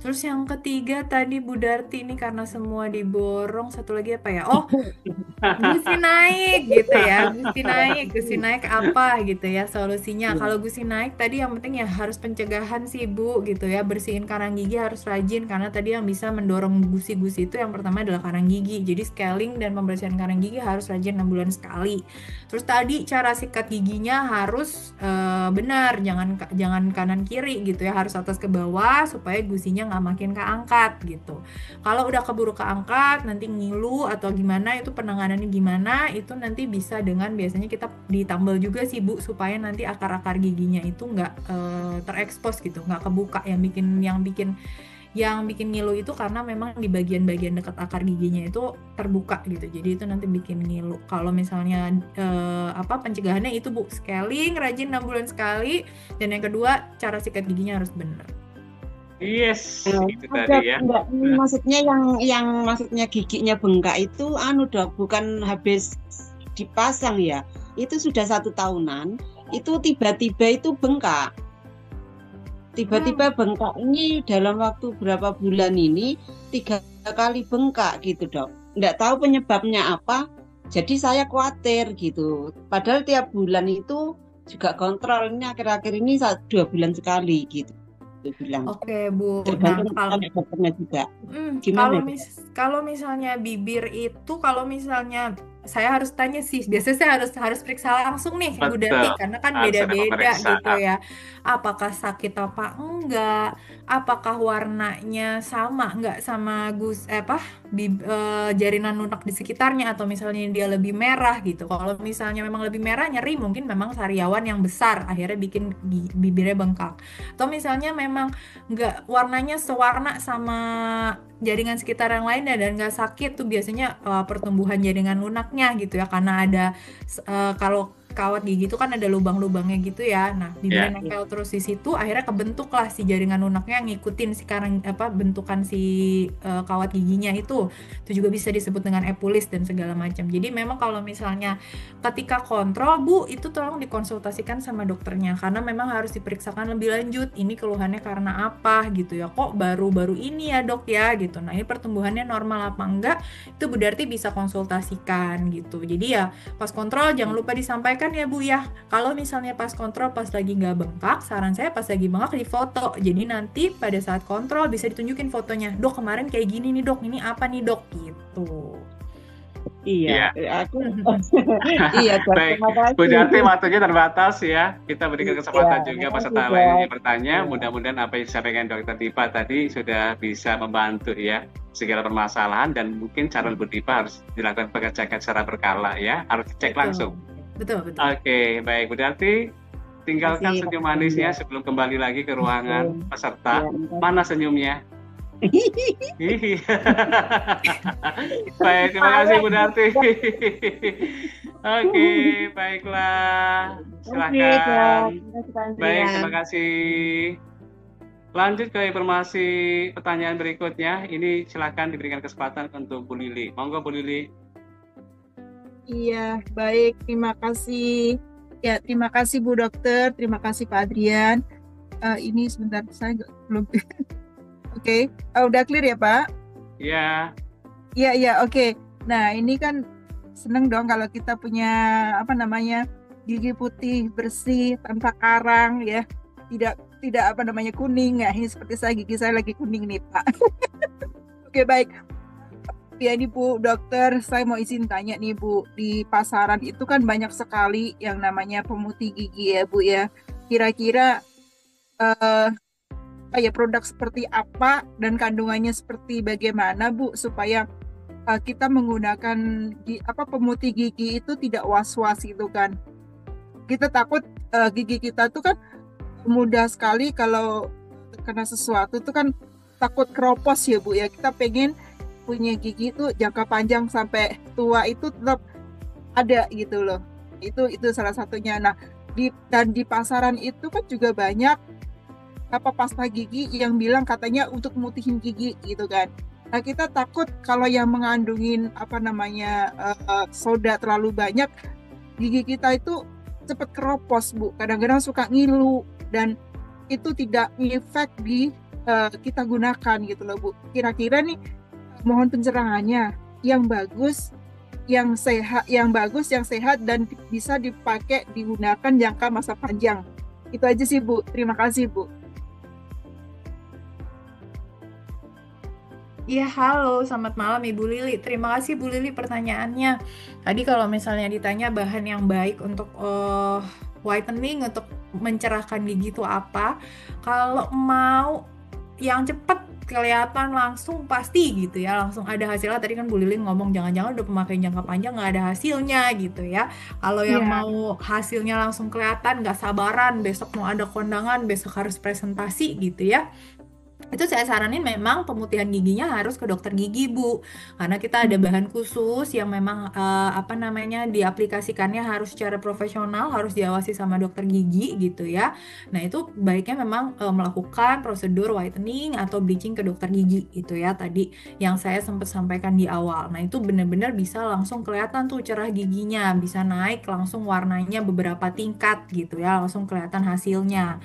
S2: Terus yang ketiga tadi Bu Darti, ini karena semua diborong, satu lagi apa ya? Gusi naik gitu ya. Gusi naik apa gitu ya solusinya? Kalau gusi naik tadi yang penting ya harus pencegahan sih Bu gitu ya. Bersihin karang gigi harus rajin, karena tadi yang bisa mendorong gusi-gusi itu yang pertama adalah karang gigi. Jadi scaling dan pembersihan karang gigi harus rajin 6 bulan sekali. Terus tadi cara sikat giginya harus benar, jangan kanan kiri gitu ya, harus atas ke bawah supaya gusinya nggak makin keangkat gitu. Kalau udah keburu keangkat nanti ngilu atau gimana, itu penanganannya gimana, itu nanti bisa dengan biasanya kita ditambal juga sih Bu, supaya nanti akar-akar giginya itu nggak terekspos gitu, nggak kebuka. Yang bikin ngilu itu karena memang di bagian-bagian dekat akar giginya itu terbuka gitu, jadi itu nanti bikin ngilu. Kalau misalnya pencegahannya itu Bu, scaling rajin 6 bulan sekali, dan yang kedua cara sikat giginya harus benar.
S1: Yes, itu tadi ya.
S5: Maksudnya yang maksudnya giginya bengkak itu Dok, bukan habis dipasang ya, itu sudah 1 tahunan, itu tiba-tiba itu bengkak. Tiba-tiba bengkak ini dalam waktu berapa bulan ini 3 kali bengkak gitu Dok. Nggak tahu penyebabnya apa, jadi saya khawatir gitu. Padahal tiap bulan itu juga kontrolnya, akhir-akhir ini 2 bulan sekali gitu. Bilang.
S2: Oke Bu,
S5: tergantung dokternya juga.
S2: Kalau misalnya bibir itu, kalau misalnya saya harus tanya sih. Biasanya saya harus periksa langsung nih Bu Dati
S1: Betul,
S2: karena kan
S1: harus ada
S2: beda-beda gitu
S1: pemeriksaan.
S2: ya. Apakah sakit apa enggak? Apakah warnanya sama enggak sama jarinan lunak di sekitarnya atau misalnya dia lebih merah gitu. Kalau misalnya memang lebih merah nyeri mungkin memang sariawan yang besar akhirnya bikin bibirnya bengkak. Atau misalnya memang nggak warnanya sewarna sama jaringan sekitar yang lainnya dan nggak sakit tuh biasanya pertumbuhan jaringan lunaknya gitu ya karena ada kalau kawat gigi itu kan ada lubang-lubangnya gitu ya. Nah, bibirnya
S1: Ya,
S2: nempel terus di situ akhirnya kebentuklah si jaringan lunaknya ngikutin sekarang bentukan si kawat giginya itu. Itu juga bisa disebut dengan epulis dan segala macam. Jadi memang kalau misalnya ketika kontrol Bu itu tolong dikonsultasikan sama dokternya karena memang harus diperiksakan lebih lanjut ini keluhannya karena apa gitu ya kok baru-baru ini ya dok ya gitu. Nah ini pertumbuhannya normal apa enggak itu berarti bisa konsultasikan gitu. Jadi ya pas kontrol jangan lupa disampaikan ya Bu ya kalau misalnya pas kontrol pas lagi nggak bengkak saran saya pas lagi bengkak di foto jadi nanti pada saat kontrol bisa ditunjukin fotonya dok kemarin kayak gini nih dok ini apa nih dok gitu.
S5: Iya,
S1: ya.
S5: aku iya, Dok.
S1: Baik,
S5: Terima kasih.
S1: Bu Darti waktunya terbatas ya. Kita berikan kesempatan
S5: Iya,
S1: juga
S5: makasih,
S1: peserta
S5: Dok.
S1: lainnya bertanya.
S5: Iya.
S1: Mudah-mudahan apa yang disampaikan Dokter Dipa tadi sudah bisa membantu ya segala permasalahan dan mungkin saran Bu Dipa harus dilakukan pengecekan secara berkala ya. Harus dicek langsung.
S2: Betul.
S1: Oke, baik Bu Darti. Tinggalkan
S5: Makasih,
S1: senyum
S5: Pak
S1: manisnya
S5: Indra.
S1: sebelum kembali lagi ke ruangan
S5: Oke.
S1: peserta.
S5: Ya,
S1: Mana senyumnya? Hihi. Baik, terima kasih Bu Darti. Oke, baiklah.
S5: Oke, Dok.
S1: Silakan.
S5: Terima kasih, Pak
S1: Baik,
S5: Andrian.
S1: terima kasih. Lanjut ke informasi pertanyaan berikutnya. Ini silakan diberikan kesempatan untuk Bu Lili. Monggo Bu Lili.
S6: Iya, baik. Terima kasih. Ya, terima kasih Bu Dokter. Terima kasih Pak Adrian. Ini sebentar, saya belum. Oke, udah clear ya Pak?
S1: Ya,
S6: Iya, oke. Nah, ini kan seneng dong kalau kita punya gigi putih bersih tanpa karang ya, tidak kuning ya. Ini seperti gigi saya lagi kuning nih Pak. Oke, baik. Ya ini Bu Dokter, saya mau izin tanya nih Bu, di pasaran itu kan banyak sekali yang namanya pemutih gigi ya Bu ya. Kira-kira produk seperti apa dan kandungannya seperti bagaimana Bu supaya kita menggunakan pemutih gigi itu tidak was-was gitu kan. Kita takut gigi kita tuh kan mudah sekali kalau kena sesuatu tuh kan takut keropos ya Bu ya. Kita pengen punya gigi itu jangka panjang sampai tua itu tetap ada gitu loh. Itu salah satunya. Nah, di pasaran itu kan juga banyak pasta gigi yang bilang katanya untuk mutihin gigi gitu kan. Nah, kita takut kalau yang mengandungin soda terlalu banyak, gigi kita itu cepat keropos Bu. Kadang-kadang suka ngilu dan itu tidak ngefek di kita gunakan gitu loh Bu. Kira-kira nih mohon pencerahannya yang bagus, yang sehat dan bisa dipakai digunakan jangka masa panjang. Itu aja sih Bu. Terima kasih Bu.
S2: Iya, halo, selamat malam Ibu Lili. Terima kasih Bu Lili pertanyaannya. Tadi kalau misalnya ditanya bahan yang baik untuk whitening, untuk mencerahkan gigi itu apa? Kalau mau yang cepat kelihatan langsung pasti gitu ya, langsung ada hasilnya. Tadi kan Bu Lili ngomong jangan-jangan udah pemakaian jangka panjang nggak ada hasilnya gitu ya. Kalau yang mau hasilnya langsung kelihatan, nggak sabaran, besok mau ada kondangan, besok harus presentasi gitu ya. Itu saya saranin memang pemutihan giginya harus ke dokter gigi Bu, karena kita ada bahan khusus yang memang diaplikasikannya harus secara profesional, harus diawasi sama dokter gigi gitu ya. Nah itu baiknya memang melakukan prosedur whitening atau bleaching ke dokter gigi gitu ya, tadi yang saya sempat sampaikan di awal. Nah itu benar-benar bisa langsung kelihatan tuh cerah giginya, bisa naik langsung warnanya beberapa tingkat gitu ya, langsung kelihatan hasilnya.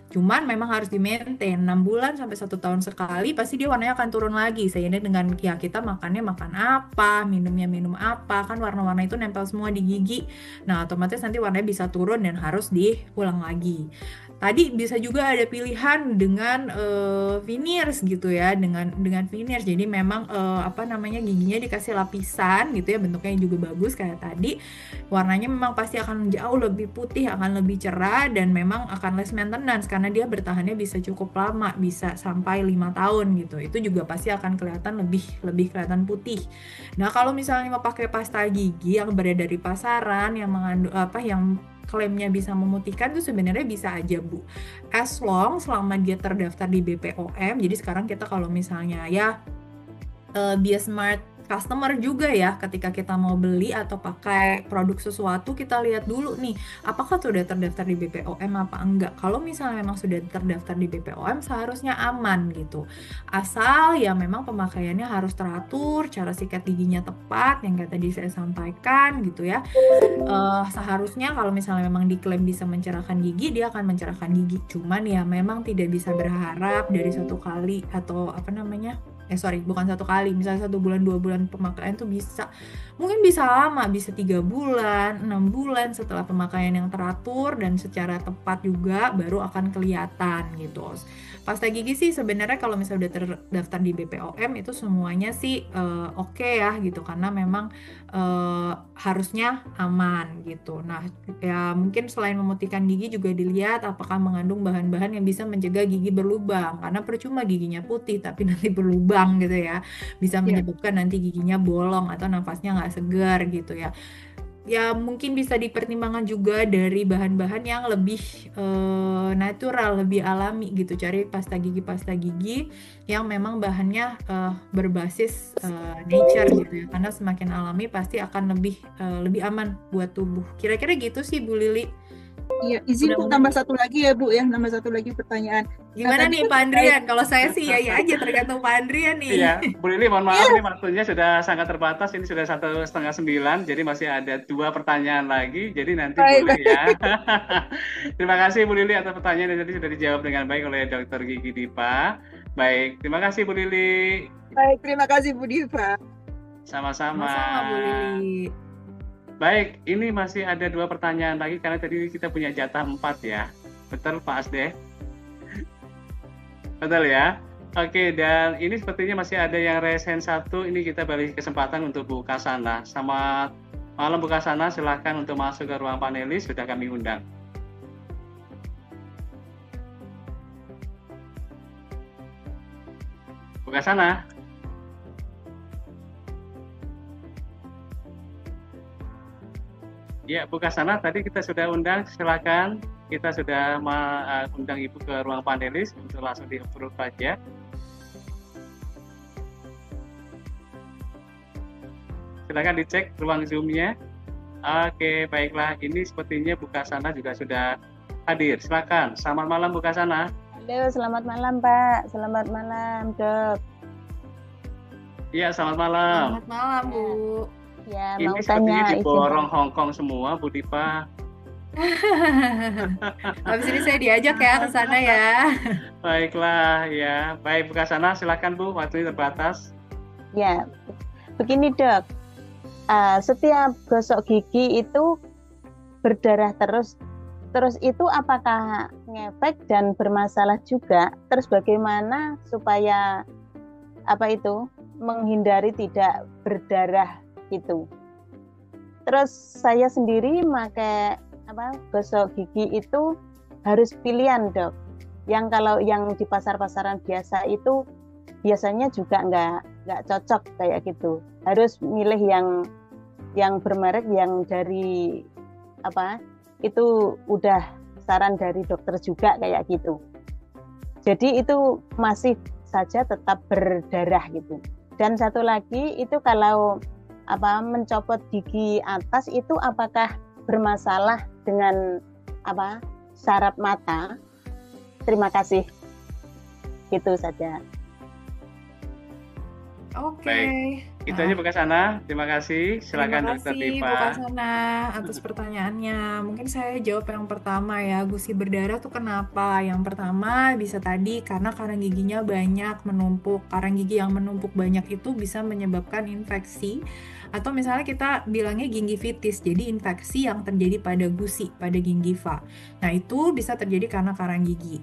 S2: Cuman memang harus di-maintain 6 bulan sampai 1 tahun sekali, pasti dia warnanya akan turun lagi. Seiring dengan ya kita makannya makan apa, minumnya minum apa, kan warna-warna itu nempel semua di gigi. Nah, otomatis nanti warnanya bisa turun dan harus diulang lagi. Tadi bisa juga ada pilihan dengan veneers gitu ya, dengan veneers. Jadi memang apa namanya, giginya dikasih lapisan gitu ya, bentuknya juga bagus kayak tadi. Warnanya memang pasti akan jauh lebih putih, akan lebih cerah, dan memang akan less maintenance karena dia bertahannya bisa cukup lama, bisa sampai 5 tahun gitu. Itu juga pasti akan kelihatan lebih kelihatan putih. Nah, kalau misalnya mau pakai pasta gigi yang beredar di pasaran yang mengandung apa, yang klaimnya bisa memutihkan, itu sebenarnya bisa aja, Bu. As long selama dia terdaftar di BPOM. Jadi sekarang kita kalau misalnya ya be a smart customer juga ya, ketika kita mau beli atau pakai produk sesuatu, kita lihat dulu nih apakah sudah terdaftar di BPOM apa enggak. Kalau misalnya memang sudah terdaftar di BPOM, seharusnya aman gitu, asal ya memang pemakaiannya harus teratur, cara sikat giginya tepat yang kayak tadi saya sampaikan gitu ya. Seharusnya kalau misalnya memang diklaim bisa mencerahkan gigi, dia akan mencerahkan gigi. Cuman ya memang tidak bisa berharap dari satu kali atau apa namanya, bukan satu kali, misalnya 1 bulan 2 bulan pemakaian tuh mungkin bisa lama, bisa 3 bulan 6 bulan setelah pemakaian yang teratur dan secara tepat juga baru akan kelihatan gitu. Pasta gigi sih sebenarnya kalau misalnya udah terdaftar di BPOM itu semuanya sih oke ya gitu, karena memang harusnya aman gitu. Nah ya mungkin selain memutihkan gigi juga dilihat apakah mengandung bahan-bahan yang bisa mencegah gigi berlubang, karena percuma giginya putih tapi nanti berlubang gitu ya, bisa menyebabkan nanti giginya bolong atau nafasnya nggak segar gitu ya. Ya mungkin bisa dipertimbangkan juga dari bahan-bahan yang lebih natural, lebih alami gitu. Cari pasta gigi yang memang bahannya berbasis nature gitu ya. Karena semakin alami pasti akan lebih aman buat tubuh. Kira-kira gitu sih Bu Lili.
S6: Iya, izin Bu tambah satu lagi ya Bu ya, tambah satu lagi pertanyaan.
S2: Gimana nih Pak Andrian? Kalau saya sih ya aja, tergantung Pak Andrian nih.
S1: Iya, Bu Lili mohon maaf nih waktunya sudah sangat terbatas, ini sudah 8:30, jadi masih ada 2 pertanyaan lagi, jadi nanti boleh ya. Terima kasih Bu Lili atas pertanyaan yang tadi sudah dijawab dengan baik oleh Dr. Gigi Dipa. Baik, terima kasih Bu Lili.
S6: Baik, terima kasih Bu Diva.
S1: Sama-sama.
S2: Sama-sama Bu Lili.
S1: Baik, ini masih ada 2 pertanyaan lagi karena tadi kita punya jatah 4 ya. Betul Pak Asde? Betul ya? Oke, dan ini sepertinya masih ada yang raise hand 1. Ini kita beri kesempatan untuk Bu Kasana. Selamat malam Bu Kasana, silahkan untuk masuk ke ruang panelis, sudah kami undang. Bu Kasana. Ya, Bu Kasana, tadi kita sudah undang, silakan. Kita sudah undang Ibu ke ruang panelis untuk langsung di-approve saja. Silakan dicek ruang Zoom-nya. Oke, baiklah. Ini sepertinya Bu Kasana juga sudah hadir. Silakan. Selamat malam Bu Kasana.
S7: Halo, selamat malam Pak. Selamat malam Dok.
S1: Iya, selamat malam.
S2: Selamat malam Bu.
S7: Ya,
S1: ini
S7: mau
S1: sepertinya
S7: tanya
S1: diborong Hongkong semua, Bu Dipa.
S2: Habis ini saya diajak ya ke sana ya.
S1: Baiklah, ya. Baik, Bu Kasana, silakan Bu, waktunya terbatas.
S7: Ya, begini Dok. Setiap gosok gigi itu berdarah terus itu apakah ngefek dan bermasalah juga? Terus bagaimana supaya menghindari tidak berdarah itu? Terus saya sendiri pakai gosok gigi itu harus pilihan Dok. Yang kalau yang di pasar-pasaran biasa itu biasanya juga nggak cocok kayak gitu. Harus milih yang bermerek, yang dari itu udah saran dari dokter juga kayak gitu. Jadi itu masih saja tetap berdarah gitu. Dan satu lagi itu kalau mencopot gigi atas itu apakah bermasalah dengan saraf mata? Terima kasih. Itu saja.
S2: Oke.
S1: Baik. Itu aja Bu Kasana. Terima kasih.
S2: Terima
S1: Silakan Dokter
S2: kasih Bu
S1: Dipa.
S2: Kasana atas pertanyaannya. Mungkin saya jawab yang pertama ya, gusi berdarah tuh kenapa? Yang pertama bisa tadi karena karang giginya banyak menumpuk. Karang gigi yang menumpuk banyak itu bisa menyebabkan infeksi atau misalnya kita bilangnya gingivitis, jadi infeksi yang terjadi pada gusi, pada gingiva. Nah, itu bisa terjadi karena karang gigi.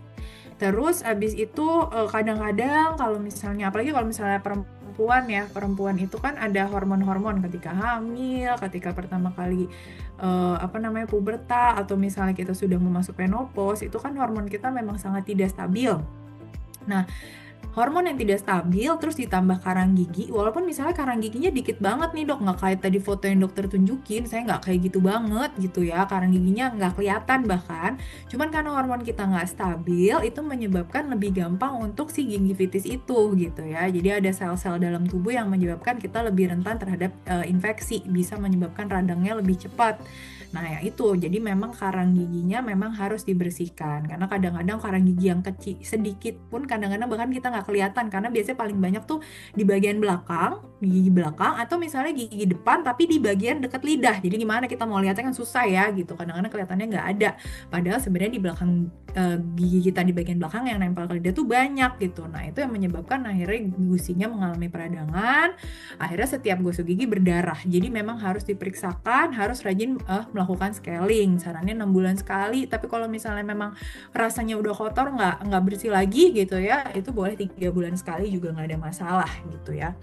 S2: Terus abis itu kadang-kadang kalau misalnya, apalagi kalau misalnya perempuan itu kan ada hormon-hormon ketika hamil, ketika pertama kali pubertas, atau misalnya kita sudah memasuki menopause, itu kan hormon kita memang sangat tidak stabil. Nah, hormon yang tidak stabil terus ditambah karang gigi, walaupun misalnya karang giginya dikit banget nih dok, nggak kayak tadi foto yang dokter tunjukin, saya nggak kayak gitu banget gitu ya, karang giginya nggak kelihatan bahkan, cuman karena hormon kita nggak stabil itu menyebabkan lebih gampang untuk si gingivitis itu gitu ya. Jadi ada sel-sel dalam tubuh yang menyebabkan kita lebih rentan terhadap infeksi, bisa menyebabkan radangnya lebih cepat. Nah ya itu, jadi memang karang giginya memang harus dibersihkan, karena kadang-kadang karang gigi yang kecil sedikit pun kadang-kadang bahkan kita nggak kelihatan, karena biasanya paling banyak tuh di bagian belakang, gigi belakang, atau misalnya gigi depan tapi di bagian dekat lidah. Jadi gimana kita mau lihatnya kan susah ya gitu, kadang-kadang kelihatannya nggak ada, padahal sebenarnya di belakang gigi kita di bagian belakang yang nempel ke lidah tuh banyak gitu. Nah itu yang menyebabkan akhirnya gusinya mengalami peradangan, akhirnya setiap gosok gigi berdarah. Jadi memang harus diperiksakan, harus rajin melakukan scaling, sarannya 6 bulan sekali. Tapi kalau misalnya memang rasanya udah kotor, nggak bersih lagi gitu ya, itu boleh 3 bulan sekali juga nggak ada masalah gitu ya.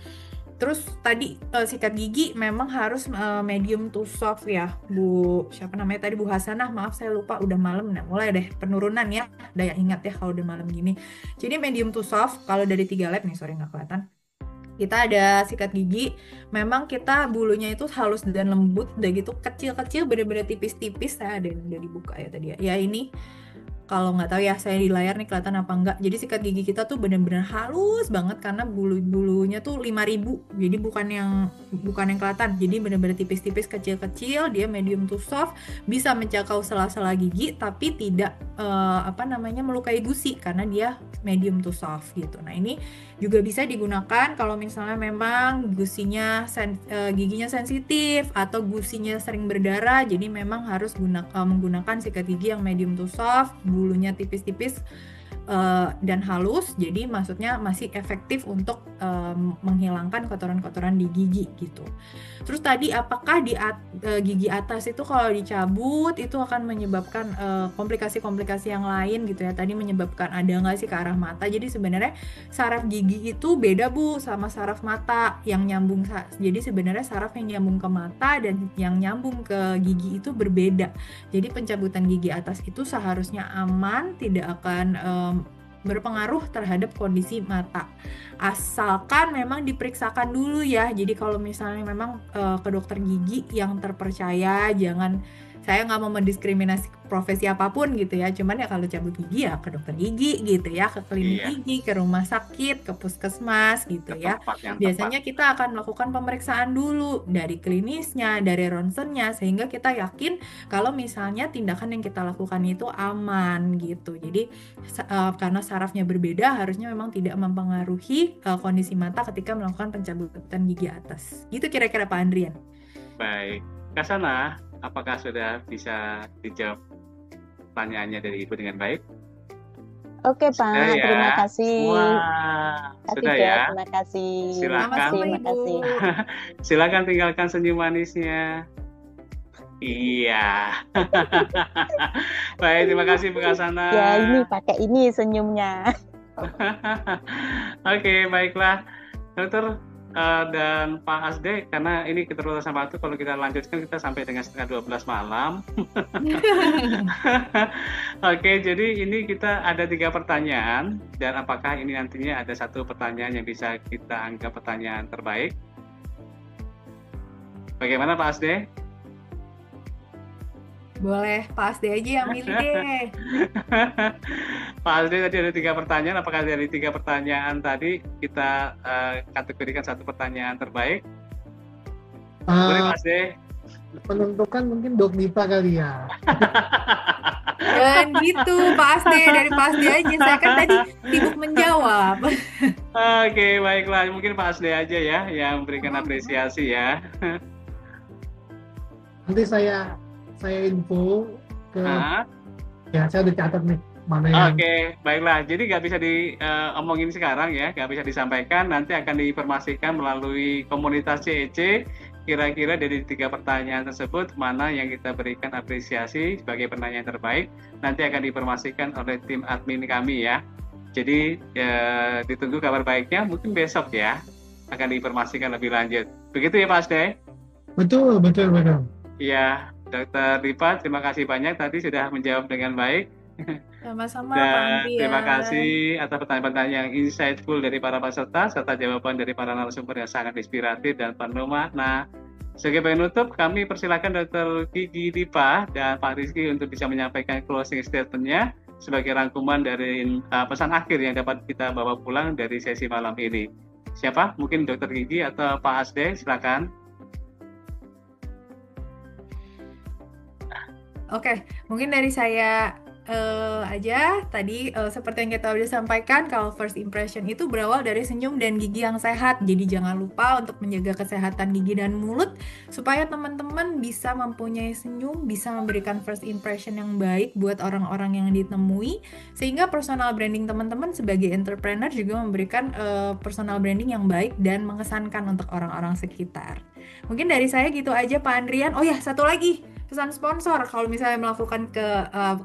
S2: Terus tadi sikat gigi memang harus medium to soft ya, Bu. Siapa namanya tadi, Bu Hasanah? Maaf saya lupa, udah malam. Nah, mulai deh penurunan ya. Daya ingat ya kalau udah malam gini. Jadi medium to soft kalau dari 3 lab nih, sorry nggak kelihatan. Kita ada sikat gigi, memang kita bulunya itu halus dan lembut, udah gitu kecil-kecil, bener-bener tipis-tipis. Saya ada yang udah dibuka ya tadi ya. Ya ini kalau nggak tahu ya saya di layar nih kelihatan apa enggak. Jadi sikat gigi kita tuh benar-benar halus banget karena bulu-bulunya tuh 5.000. Jadi bukan yang kelihatan. Jadi benar-benar tipis-tipis, kecil-kecil, dia medium to soft, bisa menjangkau sela-sela gigi tapi tidak melukai gusi karena dia medium to soft gitu. Nah, ini juga bisa digunakan kalau misalnya memang giginya sensitif atau gusinya sering berdarah. Jadi memang harus menggunakan sikat gigi yang medium to soft, bulunya tipis-tipis dan halus, jadi maksudnya masih efektif untuk menghilangkan kotoran-kotoran di gigi gitu. Terus tadi apakah di gigi atas itu kalau dicabut itu akan menyebabkan komplikasi-komplikasi yang lain gitu ya, tadi menyebabkan ada nggak sih ke arah mata. Jadi sebenarnya saraf gigi itu beda Bu sama saraf mata yang nyambung, jadi sebenarnya saraf yang nyambung ke mata dan yang nyambung ke gigi itu berbeda. Jadi pencabutan gigi atas itu seharusnya aman, tidak akan berpengaruh terhadap kondisi mata, asalkan memang diperiksakan dulu ya. Jadi kalau misalnya memang ke dokter gigi yang terpercaya, saya nggak mau mendiskriminasi profesi apapun gitu ya, cuman ya kalau cabut gigi ya ke dokter gigi gitu ya, ke klinik gigi, ke rumah sakit, ke puskesmas gitu ya. Biasanya kita akan melakukan pemeriksaan dulu dari klinisnya, dari ronsennya, sehingga kita yakin kalau misalnya tindakan yang kita lakukan itu aman gitu. Jadi karena sarafnya berbeda, harusnya memang tidak mempengaruhi kondisi mata ketika melakukan pencabutan gigi atas. Gitu kira-kira Pak Andrian.
S1: Baik, Kasana, apakah sudah bisa dijawab pertanyaannya dari Ibu dengan baik?
S7: Oke Pak,
S1: ya?
S7: Terima kasih.
S1: Wah, sudah ya.
S7: Terima kasih.
S1: Silakan.
S7: Terima kasih.
S1: Silakan tinggalkan senyum manisnya. Iya. Baik, terima kasih Bu Kasana.
S7: Ya ini pakai ini senyumnya.
S1: Oke, baiklah. Dokter dan Pak Asde, karena ini keterbatasan waktu, kalau kita lanjutkan kita sampai dengan 11:30 malam. Oke, jadi ini kita ada 3 pertanyaan, dan apakah ini nantinya ada 1 pertanyaan yang bisa kita anggap pertanyaan terbaik? Bagaimana Pak Asde?
S2: Boleh, Pak Asde aja yang milih deh.
S1: Pak Asde tadi ada 3 pertanyaan, apakah dari 3 pertanyaan tadi kita kategorikan 1 pertanyaan terbaik? Boleh Pak Asde?
S3: Menentukan mungkin Dok Dipa kali ya.
S2: Dan gitu Pak Asde, dari Pak Asde aja, saya kan tadi sibuk menjawab.
S1: Oke, baiklah. Mungkin Pak Asde aja ya yang memberikan apresiasi ya.
S3: Nanti saya info ke
S1: Ah,
S3: ya, saya udah catat nih mana yang
S1: Oke, baiklah. Jadi nggak bisa diomongin sekarang ya, nggak bisa disampaikan. Nanti akan diinformasikan melalui komunitas CEC. Kira-kira dari 3 pertanyaan tersebut, mana yang kita berikan apresiasi sebagai pertanyaan terbaik, nanti akan diinformasikan oleh tim admin kami ya. Jadi ditunggu kabar baiknya, mungkin besok ya, akan diinformasikan lebih lanjut. Begitu ya Pak Asde?
S3: betul.
S1: Iya, Dr. Dipa, terima kasih banyak tadi sudah menjawab dengan baik.
S2: Sama-sama Pak
S1: Dan terima
S2: Andrian.
S1: kasih atas pertanyaan-pertanyaan yang insightful dari para peserta serta jawaban dari para narasumber yang sangat inspiratif dan penuh makna. Sebagai penutup, kami persilakan Dr. Gigi Dipa dan Pak Rizky untuk bisa menyampaikan closing statement-nya sebagai rangkuman dari pesan akhir yang dapat kita bawa pulang dari sesi malam ini. Siapa? Mungkin Dr. Gigi atau Pak Asde, silakan.
S2: Oke, mungkin dari saya aja tadi seperti yang kita udah sampaikan, kalau first impression itu berawal dari senyum dan gigi yang sehat. Jadi jangan lupa untuk menjaga kesehatan gigi dan mulut supaya teman-teman bisa mempunyai senyum, bisa memberikan first impression yang baik buat orang-orang yang ditemui, sehingga personal branding teman-teman sebagai entrepreneur juga memberikan personal branding yang baik dan mengesankan untuk orang-orang sekitar. Mungkin dari saya gitu aja Pak Andrian. Oh ya, satu lagi pesan sponsor, kalau misalnya melakukan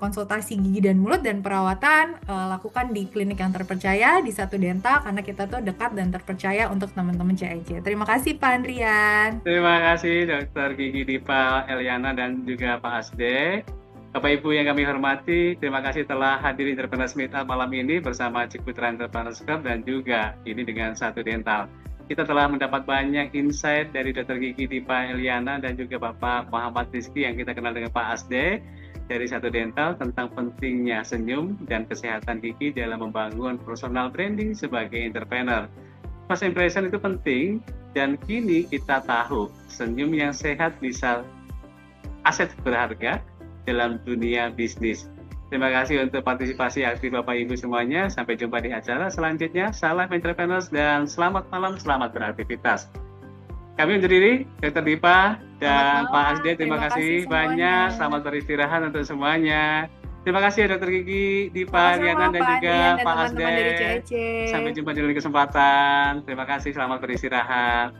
S2: konsultasi gigi dan mulut dan perawatan, lakukan di klinik yang terpercaya di Satu Dental, karena kita tuh dekat dan terpercaya untuk teman-teman CEC. Terima kasih Pak Andrian.
S1: Terima kasih Dr. Gigi Dipa Eliana dan juga Pak Asde. Bapak Ibu yang kami hormati, terima kasih telah hadir di Entrepreneurs Meetup malam ini bersama Ciputra Entrepreneurs Club dan juga ini dengan Satu Dental. Kita telah mendapat banyak insight dari Dr. Gigi Dipa Eliana dan juga Bapak Muhammad Rizky yang kita kenal dengan Pak Asde dari Satu Dental tentang pentingnya senyum dan kesehatan gigi dalam membangun personal branding sebagai entrepreneur. First impression itu penting dan kini kita tahu senyum yang sehat bisa aset berharga dalam dunia bisnis. Terima kasih untuk partisipasi aktif Bapak Ibu semuanya. Sampai jumpa di acara selanjutnya. Salam entrepreneurs dan selamat malam, selamat beraktivitas. Kami undur diri, Dr. Dipa dan Pak Asde. Terima kasih banyak. Selamat beristirahat untuk semuanya. Terima kasih ya Dr. Gigi, Dipa, Riana dan juga Pak Asde. Sampai jumpa di lain kesempatan. Terima kasih, selamat beristirahat.